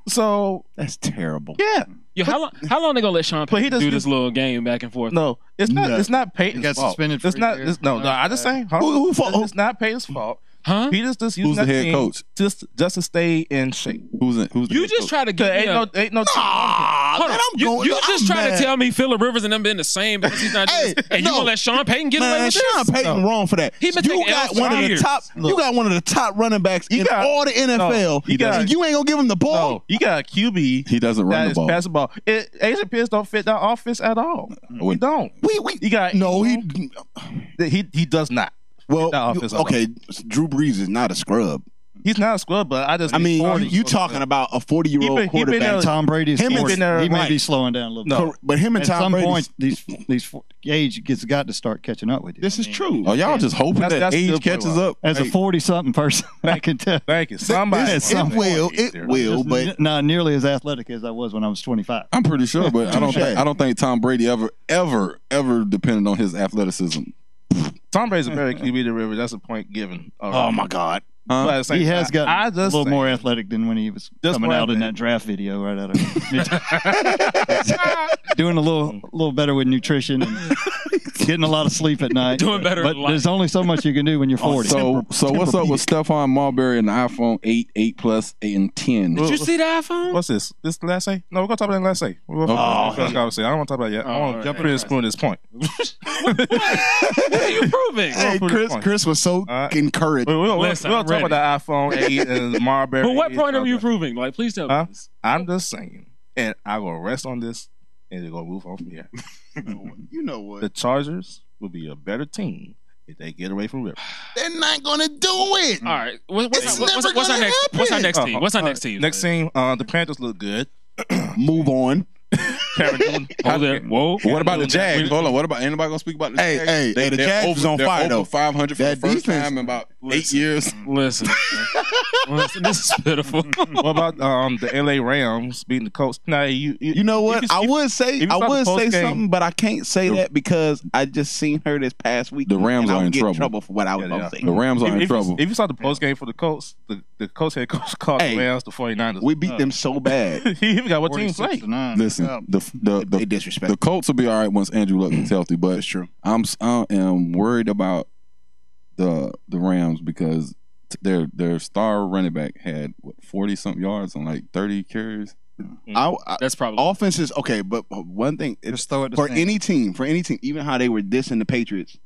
So that's terrible. Yeah. Yo, how long they gonna let Sean Payton do this little game back and forth? No, it's not. It's not Payton's got fault. suspended for It's not. years. No. I just saying. Who fault? It's not Payton's fault. Huh? Peter's just using Who's the that head team coach? just to stay in shape. Who's the You head just coach? try to get Ain't no. Hold on. You just try to tell me Phillip Rivers and them been the same because he's not. Hey, and you no. gonna let Sean Payton get away with Sean this? Payton wrong for that. He been You taking got L's one of for the years. top. You got one of the top running backs in all the NFL. And you ain't gonna give him the ball. No, you got a QB. He doesn't run the ball. Pass the ball. Adrian Pierce don't fit that offense at all. We don't. You got he does not. Well, that offense at all. okay, Drew Brees is not a scrub. He's not a scrub, but I mean, you talking about a 40-year-old quarterback. Tom Brady's Him and- he may be slowing down a little bit. No, but him and At Tom some Brady. point, these age gets got to start catching up with you. This is true. Oh, y'all just hoping that That's age still catches pretty up? As a 40-something person, I can tell. Thank you. Somebody. It will, but not nearly as athletic as I was when I was 25. I'm pretty sure, but I don't think Tom Brady ever depended on his athleticism. Tom Brady's a better QB than Rivers. That's a point given. oh my God. But at the same He has time, got a little say, more athletic than when he was Just coming more out in that athletic. draft video right out of doing a little better with nutrition and getting a lot of sleep at night. Doing better But in life. there's only so much you can do when you're 40. So what's up with Stephon Marbury and the iPhone 8, 8 Plus, and 10? Did you see the iPhone? What's this? This the last say? No, we're gonna talk about that last say. I don't want to talk about it yet. I want to jump in and spoon this point. What are you proving? Hey, Chris was so encouraged. We'll Listen, talk I'm about the iPhone 8 and Marbury. But what 8, point are you proving? Like, please tell me this. I'm just saying, and I'm gonna rest on this, and they're gonna move on from here. You know what? The Chargers will be a better team if they get away from Rivers. They're not gonna do it. All right. What's It's our never next? gonna What's our happen. next team? What's our next team? Next team, the Panthers look good. Move on. Hold there. Whoa. What about the Jags? Hold on. What about anybody gonna speak about the Jags? Hey, the they're Jags over, is on they're fire over though. 500 for That the first defense- time in about 8 years. Listen, this is pitiful. What about the LA Rams beating the Colts? Now You know what? I would say postgame- something, but I can't say that because I just seen her this past week. The Rams and I are would in get trouble. for what I was Yeah, gonna yeah. say. The Rams are in if trouble. If you saw the post game for the Colts, the Colts head coach called the Rams the 49ers. We beat them so bad. He even got what team play. 46-9. Listen, They disrespect. the Colts will be all right once Andrew Luck is healthy, but That's true. I am worried about the Rams because their star running back had 40-something yards on like 30 carries. That's probably Offense is okay, but one thing Just throw it to for Sam. any team, even how they were dissing the Patriots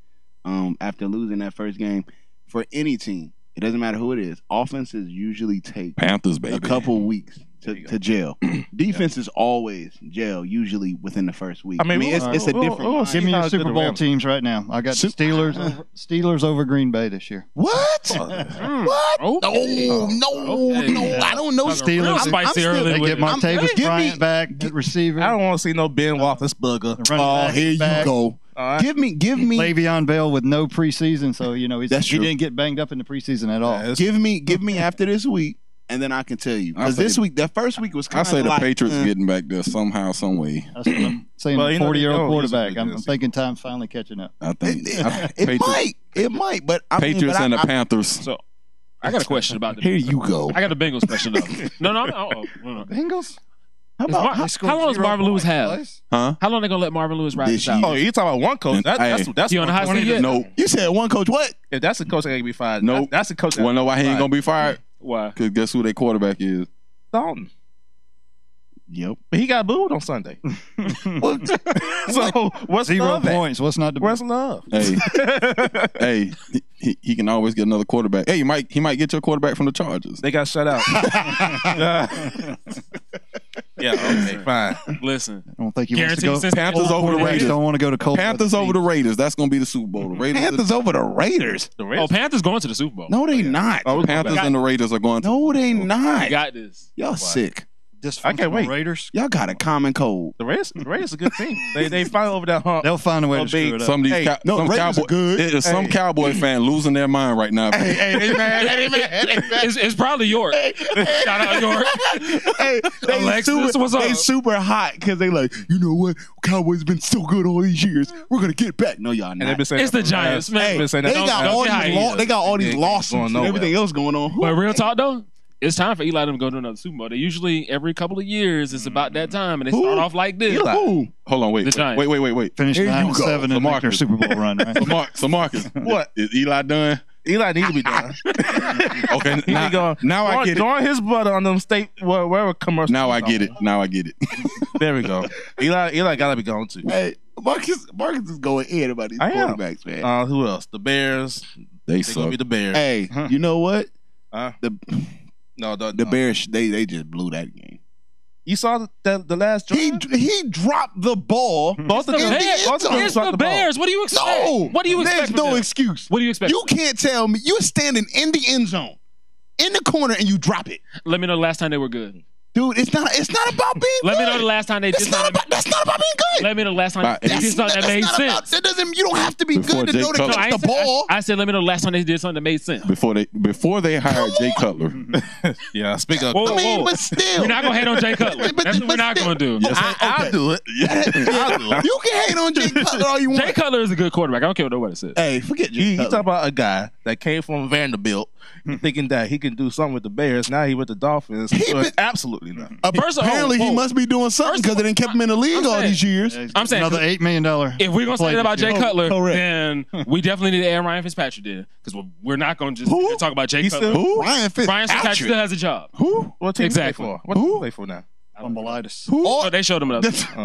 after losing that first game, for any team, it doesn't matter who it is. Offenses usually take Panthers, baby. a couple weeks to gel. Defenses always gel usually within the first week. I mean, it's a different. we'll Give me see how your good the Super Bowl Rams- teams right now. I got the Steelers over Green Bay this year. What? What? Okay. No. I don't know Steelers. Real spicy early They with get it. Martavis give Bryant me- back at receiver. I don't want to see no Ben Roethlisberger. The running Oh, back here is you back. go. All right. Give me. Le'Veon Bell with no preseason, so he That's true. didn't get banged up in the preseason at all. Yeah, Give me after this week, and then I can tell you. Because this week, that first week was I kind say of the like, Patriots getting back there somehow, some way. That's what I'm saying. Well, The you know, 40-year-old they don't quarterback. usually I'm do this. thinking time's finally catching up. I think It might, but I mean, Patriots but and I, the Panthers. So I got a question about the Here you go. I got a Bengals question though. No. Bengals? How about How long does Marvin Lewis have? Huh? How long they gonna let Marvin Lewis ride This this out? Oh, you talking about one coach? That's He on the hot seat yet? No. you said one coach? What? If that's the coach that can be fired. Nope. That's the coach. Wanna know why he ain't gonna be fired? Why? Because guess who their quarterback is? Dalton. Yep. But he got booed on Sunday. So what's 0 love at? points. What's not the Where's love? Hey, he can always get another quarterback. Hey, he might get your quarterback from the Chargers. They got shut out. Yeah, okay, fine. Listen, I don't think he wants to go. Panthers over the Quarterbacks Raiders. don't want to go to Colts. Panthers over the Raiders. That's gonna be the Super Bowl. The Raiders. Panthers over the Raiders. The oh, Raiders. Panthers going to the Super Bowl. No, they not. Panthers and the Raiders are going to. No, they not. You got this. Y'all sick. I can't wait. Raiders. Y'all got a common cold. The Raiders is a good team. They finally over that hump. They'll find a way to screw it up. Some of these some Cowboy fan losing their mind right now. Hey, they mad. It's probably York. Shout out York. Hey, they super hot because they like, you know what? Cowboys been so good all these years. We're gonna get back. No, y'all not. It's the Giants, man. Hey, they got all these lawsuits and everything else going on. But real talk though, it's time for Eli to go to another Super Bowl. They usually every couple of years it's about that time, and they start off like this. Hold on, wait. Finish 9-7 and make their Super Bowl run. Right? So Marcus, what is Eli done? Eli need to be done. Okay, now I get it. Throwing his butter on them state wherever commercials. Now I get it. There we go. Eli gotta be gone too. Hey, Marcus is going in about these quarterbacks, man. Who else? The Bears. They gonna be the Bears. Hey, you know what? The Bears, they just blew that game. You saw the last drive? He dropped the ball. Both of them. It's the Bears. What do you expect? No. What do you expect? There's no excuse. What do you expect? You can't tell me. You're standing in the end zone, in the corner, and you drop it. Let me know the last time they were good. Dude, it's not about being good. Let me know the last time they did something. That's not about being good. Let me know the last time they did something that made sense. You don't have to be good to know to catch the ball. I said, let me know the last time they did something that made sense. Before they hired Jay Cutler. Yeah, speak up. But still. We're not going to hate on Jay Cutler. That's what we're not going to do. I'll do it. I'll do it. You can hate on Jay Cutler all you want. Jay Cutler is a good quarterback. I don't care what nobody says. Hey, forget Jay Cutler. You talk about a guy that came from Vanderbilt thinking that he can do something with the Bears. Now he with the Dolphins. Absolutely not. Apparently, he must be doing something because they didn't keep him in the league all these years. I'm saying another $8 million. If we're gonna say that about Jay Cutler, correct. then we definitely need to add Ryan Fitzpatrick there because we're not gonna just talk about Jay Cutler. Ryan Fitzpatrick still has a job. Who? What team exactly? What do you play for now? Tumbulitis. Oh, they showed him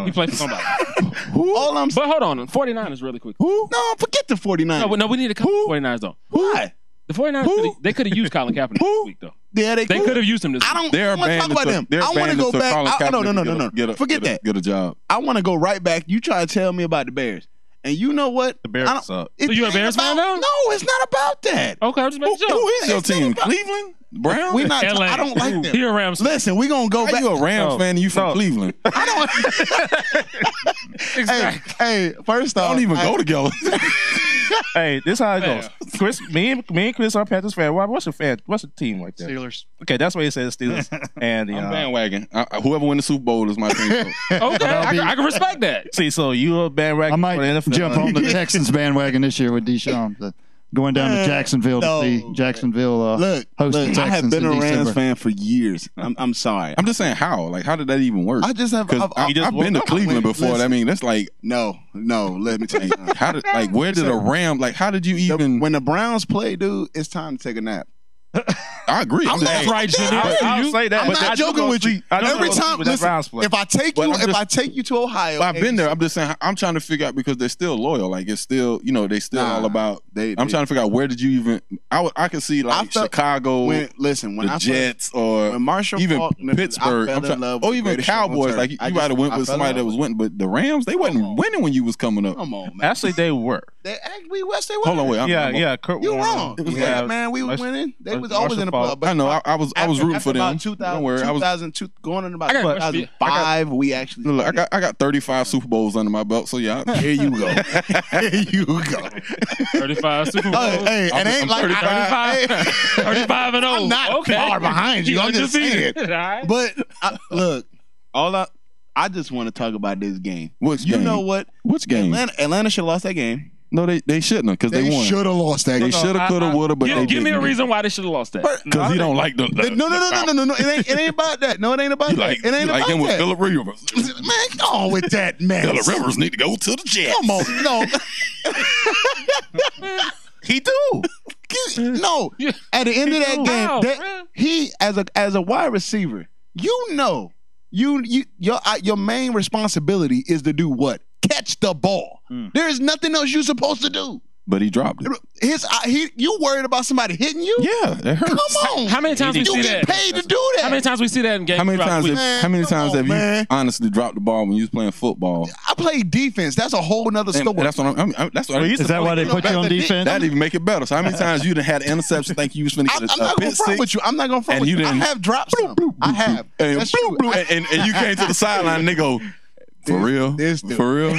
he played for somebody. But hold on, 49ers really quick. No, forget the 49ers. No, we need to cover the 49ers though. Why? The 49ers, they could have used Colin Kaepernick this week, though. Yeah, they could have used him this week. I don't want to talk about them. I want to go back. No. Forget that. Get a job. I want to go right back. You try to tell me about the Bears. And you know what? The Bears suck. So you a Bears fan now? No, it's not about that. Okay, I'm just making sure. Who is your team? Cleveland? Browns? We not. LA. I don't like them. You're a Rams fan. Listen, we gonna go back. You a Rams fan and you from Cleveland? I don't. Exactly. Hey, first off, don't even go together. Hey, this is how it goes. Chris, me and Chris are Panthers fan. What's the team like that? Steelers. Okay, that's why he says Steelers. And I'm bandwagon. Whoever wins the Super Bowl is my team. Okay, I can respect that. See, so you a bandwagon? I might for the NFL. jump on the Texans bandwagon this year with Deshaun. Going down to Jacksonville to see Jacksonville host the Texans. I have been a Rams December. fan for years. I'm sorry. I'm just saying how. Like, how did that even work? I just have. I've been to Cleveland before. Listen, I mean, that's like no. Let me tell you. Where did a Ram? Like, how did you even? When the Browns play, dude, it's time to take a nap. I agree. That's right, Jimmy. I'll say that. I'm not joking with you. Every time, listen, if I take you to Ohio, I've been there. I'm just saying. I'm trying to figure out because they're still loyal. Like it's still, they still all about. I'm trying to figure out where did you even? I could see like Chicago. When the Jets or Marshall even Faulkner, Pittsburgh, or even Cowboys. Like you might have went with somebody that was winning, but the Rams they wasn't winning when you was coming up. Come on, man. Actually, they were. We West. They were. Hold on, wait. Yeah. You wrong. Man, we were winning. They was always in the playoffs. I know. I was rooting for them. Don't worry. 2002, going into about 2005, we actually. Look, I got 35 Super Bowls under my belt. So yeah, here you go. Here you go. 35 Super Bowls. Hey, it ain't like 35 and 0. I'm not far behind you. I'm just saying. But look, I just want to talk about this game. Which game? You know what? Which game? Atlanta should have lost that game. No, they shouldn't have because they won. They should have lost that game. They should have, could have, would have, but they didn't. Give me a reason why they should have lost that. Because he don't like the No. It ain't about that. No, it ain't about that. It ain't about him that. with Phillip Rivers. Man, go on with that, man. Phillip Rivers need to go to the Jets. Come on, no. He do. No. At the end of that game, he as a wide receiver, your main responsibility is to do what? Catch the ball. There is nothing else you're supposed to do. but he dropped it. You worried about somebody hitting you? Yeah, it hurts. Come on. How many times we see that? You get paid to do that. How many times we see that in games? How many times have you honestly dropped the ball when you was playing football? I played defense. That's a whole nother story. That's what Is that why they put you on defense? That even make it better. So how many times you done had an interception, think you was finna get I'm not going to front with you. I'm not going to front with you. I have dropped some. I have. And you came to the sideline and they go, for real? For real?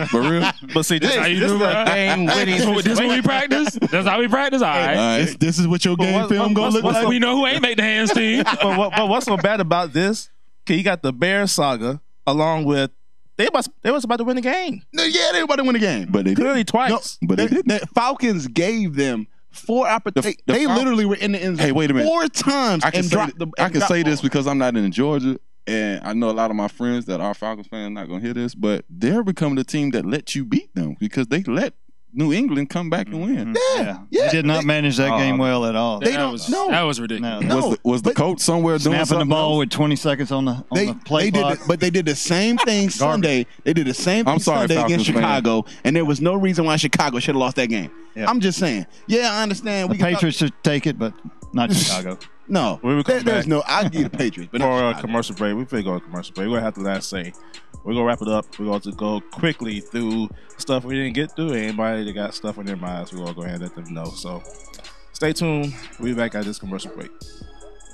For real? But see, this how you do a game winning. This what we practice? That's how we practice? All right. This is what your game film going to look like? We know who ain't make the hands team. But what's so bad about this? Okay, you got the Bears saga along with they was about to win the game. Yeah, they were about to win the game. But they clearly didn't. twice. No, but they didn't. The Falcons gave them 4 opportunities. They literally were in the end zone. Hey, wait a minute. 4 times. I can say this because I'm not in Georgia. And I know a lot of my friends that are Falcons fans not going to hear this, but they're becoming the team that lets you beat them because they let New England come back and win. Yeah. They did not manage that game well at all. That was ridiculous. No. Was the coach somewhere doing snapping something the ball else? with 20 seconds on the play clock? But they did the same thing Sunday. They did the same thing Sunday against Chicago, and there was no reason why Chicago should have lost that game. Yeah. I'm just saying. Yeah, I understand. The Patriots should take it, but not Chicago. No, there's no. I'll give the Patriots, but for a commercial break, we finna go to commercial break. We're gonna have the last say. We're gonna wrap it up. We're going to go quickly through stuff we didn't get through. Anybody that got stuff in their minds, we're gonna go ahead and let them know. So stay tuned. We'll be back at this commercial break.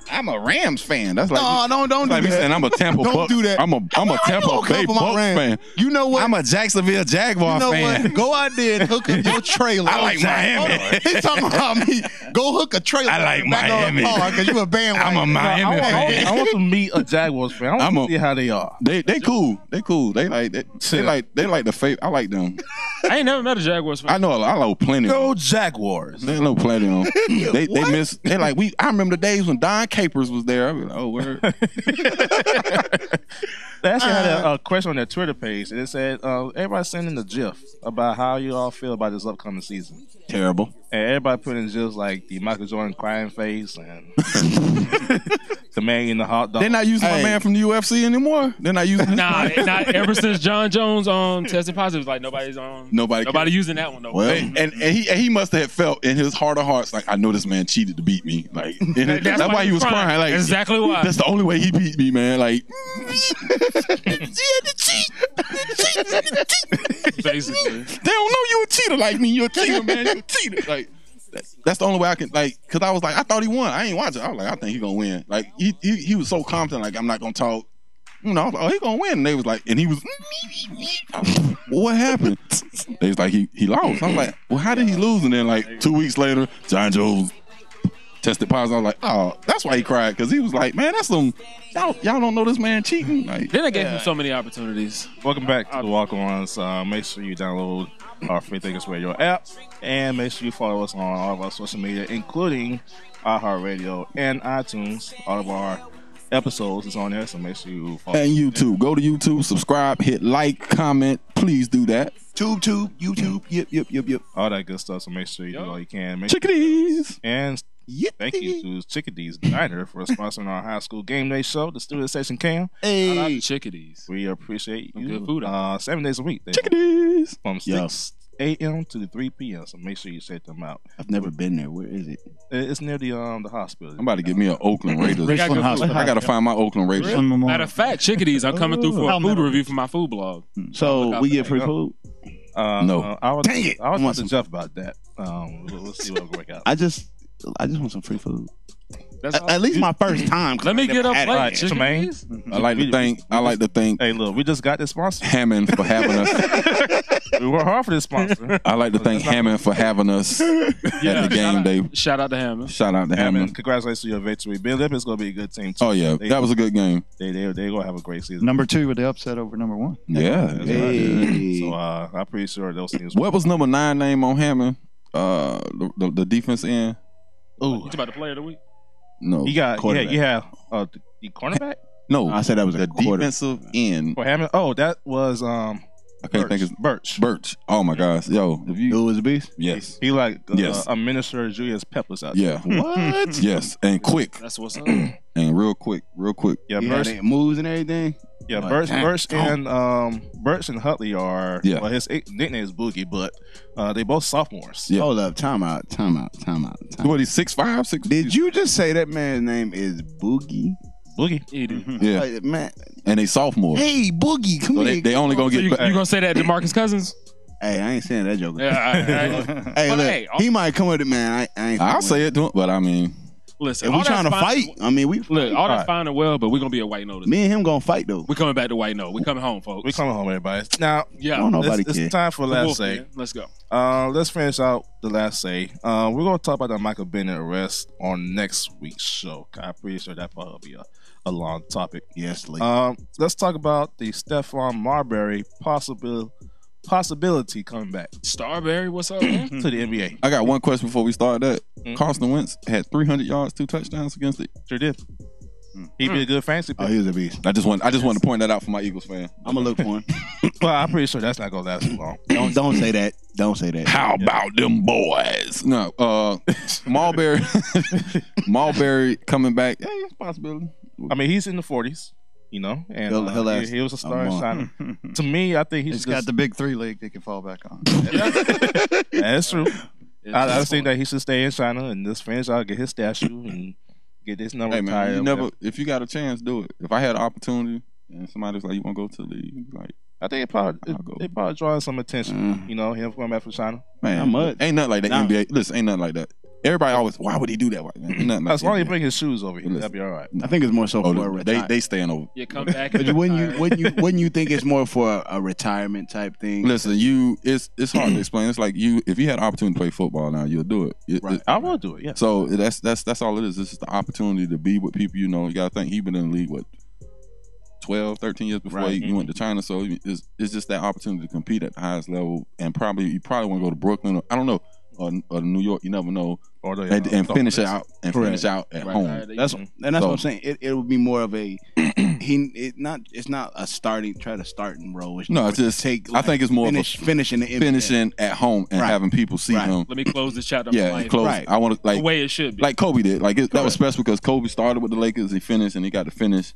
I'm a Rams fan. That's like don't do like that. Saying I'm a Tampa. Don't do that. I'm a Tampa Bay Bucks fan. You know what? I'm a Jacksonville Jaguar fan. What? Go out there and hook up your trailer. I like Miami. He's talking about me. Go hook a trailer. I like Miami. Because you a bandwagon. I'm a Miami fan. I want to meet a Jaguars fan. I want to see how they are. They cool. They cool. They like the favorite. I like them. I ain't never met a Jaguars fan. I know plenty. Go Jaguars. They know plenty of them. They miss. They like we. I remember the days when Don Capers was there. I was like, oh, word. They actually had a question on their Twitter page, and it said, everybody sending a GIF about how you all feel about this upcoming season. Terrible. And everybody putting GIFs like the Michael Jordan crying face and the man in the hot dog. They're not using my man from the UFC anymore. They're not using. Not ever since John Jones tested positive. Like nobody using that one though. Well, and he must have felt in his heart of hearts like I know this man cheated to beat me. Like that's why he was crying. Like exactly why. That's the only way he beat me, man. Like he had to cheat. Basically, they don't know you a cheater like me. You're a cheater, man. You're a cheater. Like that's the only way I can because I was like I thought he won. I ain't watching. I was like I think he gonna win. Like he was so confident. Like I'm not gonna talk. You know, I was like, oh, he gonna win. And they was like, and he was. What happened? They was like he lost. I was like, well, how did he lose? And then like 2 weeks later, John Jones tested positive. I was like, oh, that's why he cried because he was like, man, that's some y'all don't know this man cheating. Like, then they gave him so many opportunities. Welcome back to the Walk Ons. Make sure you download our Freethinkers Radio app and make sure you follow us on all of our social media, including iHeartRadio and iTunes. All of our episodes is on there, so make sure you follow. And YouTube, go to YouTube, subscribe, hit like, comment. Please do that. YouTube, yep. All that good stuff. So make sure you do all you can. Chickadees. And thank you to Chickadees Diner for sponsoring our high school game day show, the Student Station Cam. Hey, shout out to Chickadees. We appreciate you. Good food. 7 days a week. Chickadees. From 6 a.m. to 3 p.m. So make sure you check them out. I've never been there. Where is it? It's near the hospital. I'm about to get me an Oakland Raiders. I gotta find my Oakland Raiders. Matter of fact, Chickadees, I'm coming through for a food review for my food blog. So we get free food? No. Dang it! I was talking to Jeff about that. We'll see what will work out. I just want some free food. At least my first time. Let me get up late. Chickadees. I like to thank. Hey, look, we just got this sponsor, Hammond, for having us. We worked hard for this sponsor. I like to thank Hammond for having us at the game day. Shout out to Hammond. Shout out to Hammond. Congratulations to your victory. Ben Lippin's going to be a good team too. Oh yeah, that was a good game. They're going to have a great season. Number 2 with the upset over number 1. Yeah. Hey. So I'm pretty sure those teams. What was number 9 name on Hammond? The defense end. Oh, you talking about the player of the week? No, you have the cornerback. No, I said that was the defensive end for Hammond. Oh, that was I can't think of Birch. Birch. Oh my gosh, yo, if you Who was a beast? yes, He like Yes. a miniature Julius Peppers out yeah, there. What? yes, and quick, That's what's up. and real quick. Yeah, He Birch. had their moves and everything. Yeah, Like, Birch damn. Birch and Hutley are. Yeah. Well, his nickname is Boogie, but they both sophomores. Yeah. Hold up, time out. What, he's 6'5", 6'6"? Did you just say that man's name is Boogie? Boogie. Yeah, Like, man, and they sophomores. hey Boogie, come So here. they only gonna So get. you gonna say that to DeMarcus Cousins? Hey, I ain't saying that joke. Yeah. Hey, But look, hey, he might come with it, man. I ain't. I'll say it to him, but I mean, Listen, If all we trying to that's fight, fine- I mean, we Look, all that's Right. fine and well, but we're gonna be a white notice. me and him gonna fight though. We're coming back to white note. We're coming home, folks. We coming home, everybody. Now, Yeah. Don't nobody it's care. time for The last Wolf, say. man. Let's go. Let's finish out the last say. We're gonna talk about the Michael Bennett arrest on next week's show. I'm pretty sure that probably will be a long topic. Yes, Lee. Let's talk about the Stephon Marbury possibility coming back Starberry, what's up, man? to the NBA. I got one question before we start that. Mhm. Carson Wentz had 300 yards, 2 touchdowns against it. Sure did. He'd be a good fantasy Oh, pick. he was a beast. I just want to point that out for my Eagles fan. I'm gonna look for him. Well, I'm pretty sure that's not gonna last too long. Don't say that. Don't say that. How about them boys? No, Marbury, Marbury coming back. Yeah, it's a possibility. I mean, he's in the 40s, you know, and He'll last he was a star a in month. signing. To me, I think He's he's got just, the big 3 league they can fall back on. that's true. I just think that he should stay in China and just finish out, get his statue, and get this number Hey retired. man, you or never. whatever. If you got a chance, do it. If I had an opportunity and somebody was like, "You want to go to the league?" you'd be like, I think I'll go. they probably drawing some attention. You know, him going back from China. "Man, Not much. ain't nothing like that." Nah. NBA. Listen, ain't nothing like that. Everybody always, why would he do that? Man? Ain't nothing like As long as he NBA. bring his shoes over here, Listen. that'd be all right. I think it's more so Oh, for a they retire. staying over. You come back. But and wouldn't you think it's more for a retirement type thing? Listen, it's hard to explain. It's like if you had an opportunity to play football now, you'll do it. Right. I will do it. Yeah. So that's all it is. This is the opportunity to be with people you know. You gotta think he been in the league 12, 13 years before Right. he went to China. So it's just that opportunity to compete at the highest level, and you probably want to go to Brooklyn. Or, I don't know, or New York. You never know. Or the, And finish it out Correct. finish out at Right, home. right, That's Mhm. and that's So- what I'm saying. It would be more of a it's not a starting role. It's No, more it's to just take. I think it's more finishing the NBA. finishing at home and Right. having people see Right. him. Let me close this chapter. of my Yeah, life close. Right. I want to the way it should be. like Kobe did. Like that was Correct. special because Kobe started with the Lakers. He finished and he got to finish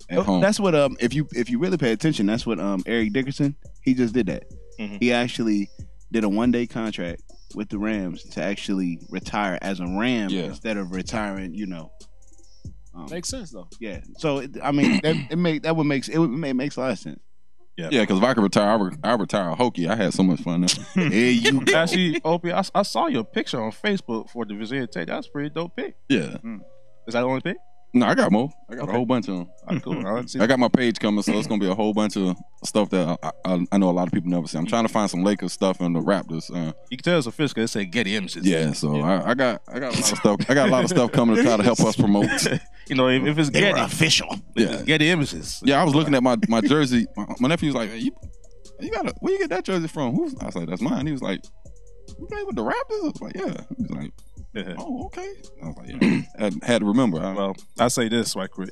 at home. That's what if you really pay attention, that's what Eric Dickerson, he just did that. Mhm. He actually did a 1-day contract with the Rams to actually retire as a Ram Yeah. instead of retiring, Makes sense though. yeah. So I mean that makes a lot of sense. Yeah, because if I could retire, I retire a Hokie. I had so much fun there. There you go. Actually, Opie, I saw your picture on Facebook for the Virginia Tech. That's a pretty dope pic. Yeah. Is that the only pic? No, I got more. I got a whole bunch of them. Cool. I see. I got my page coming, so it's gonna be a whole bunch of stuff that I know a lot of people never see. I'm trying to find some Lakers stuff and the Raptors. You can tell it's official because it said Getty Images. Yeah, so I got a lot of stuff. I got a lot of stuff coming to try to help us promote. You know, if it's They were Getty, official. Yeah, Getty Images. yeah. I was looking at my jersey. My nephew was like, "Hey, you got where you get that jersey from?" I was like, "That's mine." He was like, "You play with the Raptors?" I was like, "Yeah." He was like, "Oh, okay." I was like, "Yeah." Had to remember. Well, I say this right quick.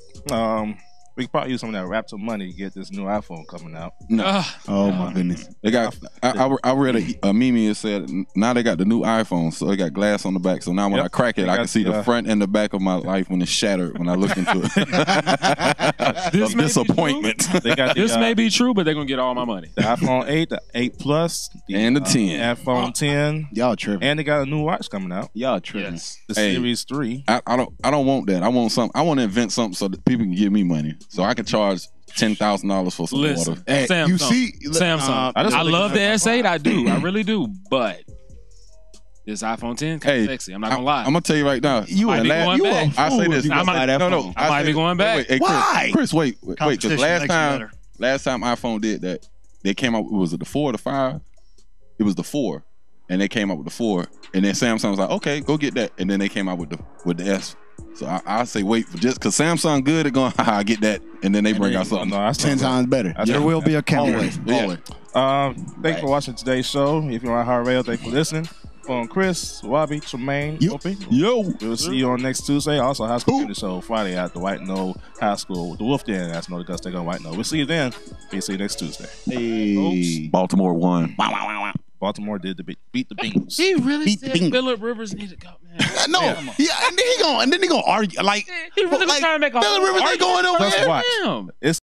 We could probably use some of that Raptor money to get this new iPhone coming out. No. Oh my goodness. They got. I read a meme that said now they got the new iPhone, so they got glass on the back. So now when Yep. I crack it, They I got can see the front and the back of my life when it's shattered. When I look into it, This of may be disappointment. They got the, This may be true, but they're gonna get all my money. the iPhone 8, the 8 Plus, And the 10. iPhone 10, Y'all tripping. and they got a new watch coming out, Y'all tripping. the Hey. Series 3. I don't want that. I want something. I want to invent something so that people can give me money, so I can charge $10,000 for some Listen, water. Hey, Samsung. you see, Samsung. I just I wanna love the get S8. I do. I really do. But this iPhone 10 kind Hey, of sexy. I'm not gonna lie. I'm gonna tell you right now. You might a be lad- going you a back. fool I say if this. you gonna buy that phone. I might be going back. Wait, hey, Chris, Why? Chris, wait, because Competition last makes you time better. iPhone did that, they came out. Was it the 4 or the 5? It was the 4, and they came out with the 4, and then Samsung was like, "Okay, go get that," and then they came out with the S. So I say wait for just because Samsung good at going, haha, get that, and then they bring out something. No, that's 10 times better. There will be a counter. Always. Yeah. Always. Thanks for watching today's show. If you're on iHeartRadio, thanks for listening. from Chris, Wabi, Tremaine, Opie. Yo. We'll see you on next Tuesday. Also, High School Community Show Friday at the White Knoll High School with the Wolf Den. That's no Gus take on White Knoll. We'll see you then. We'll see you next Tuesday. Hey. Baltimore won. Baltimore did beat the Bengals. He really Beat said the Bengals. Phillip Rivers needed to go, man. No, yeah, and then he gonna argue like He really was trying to make a Phillip Rivers ain't going nowhere. Just watch. Damn. It's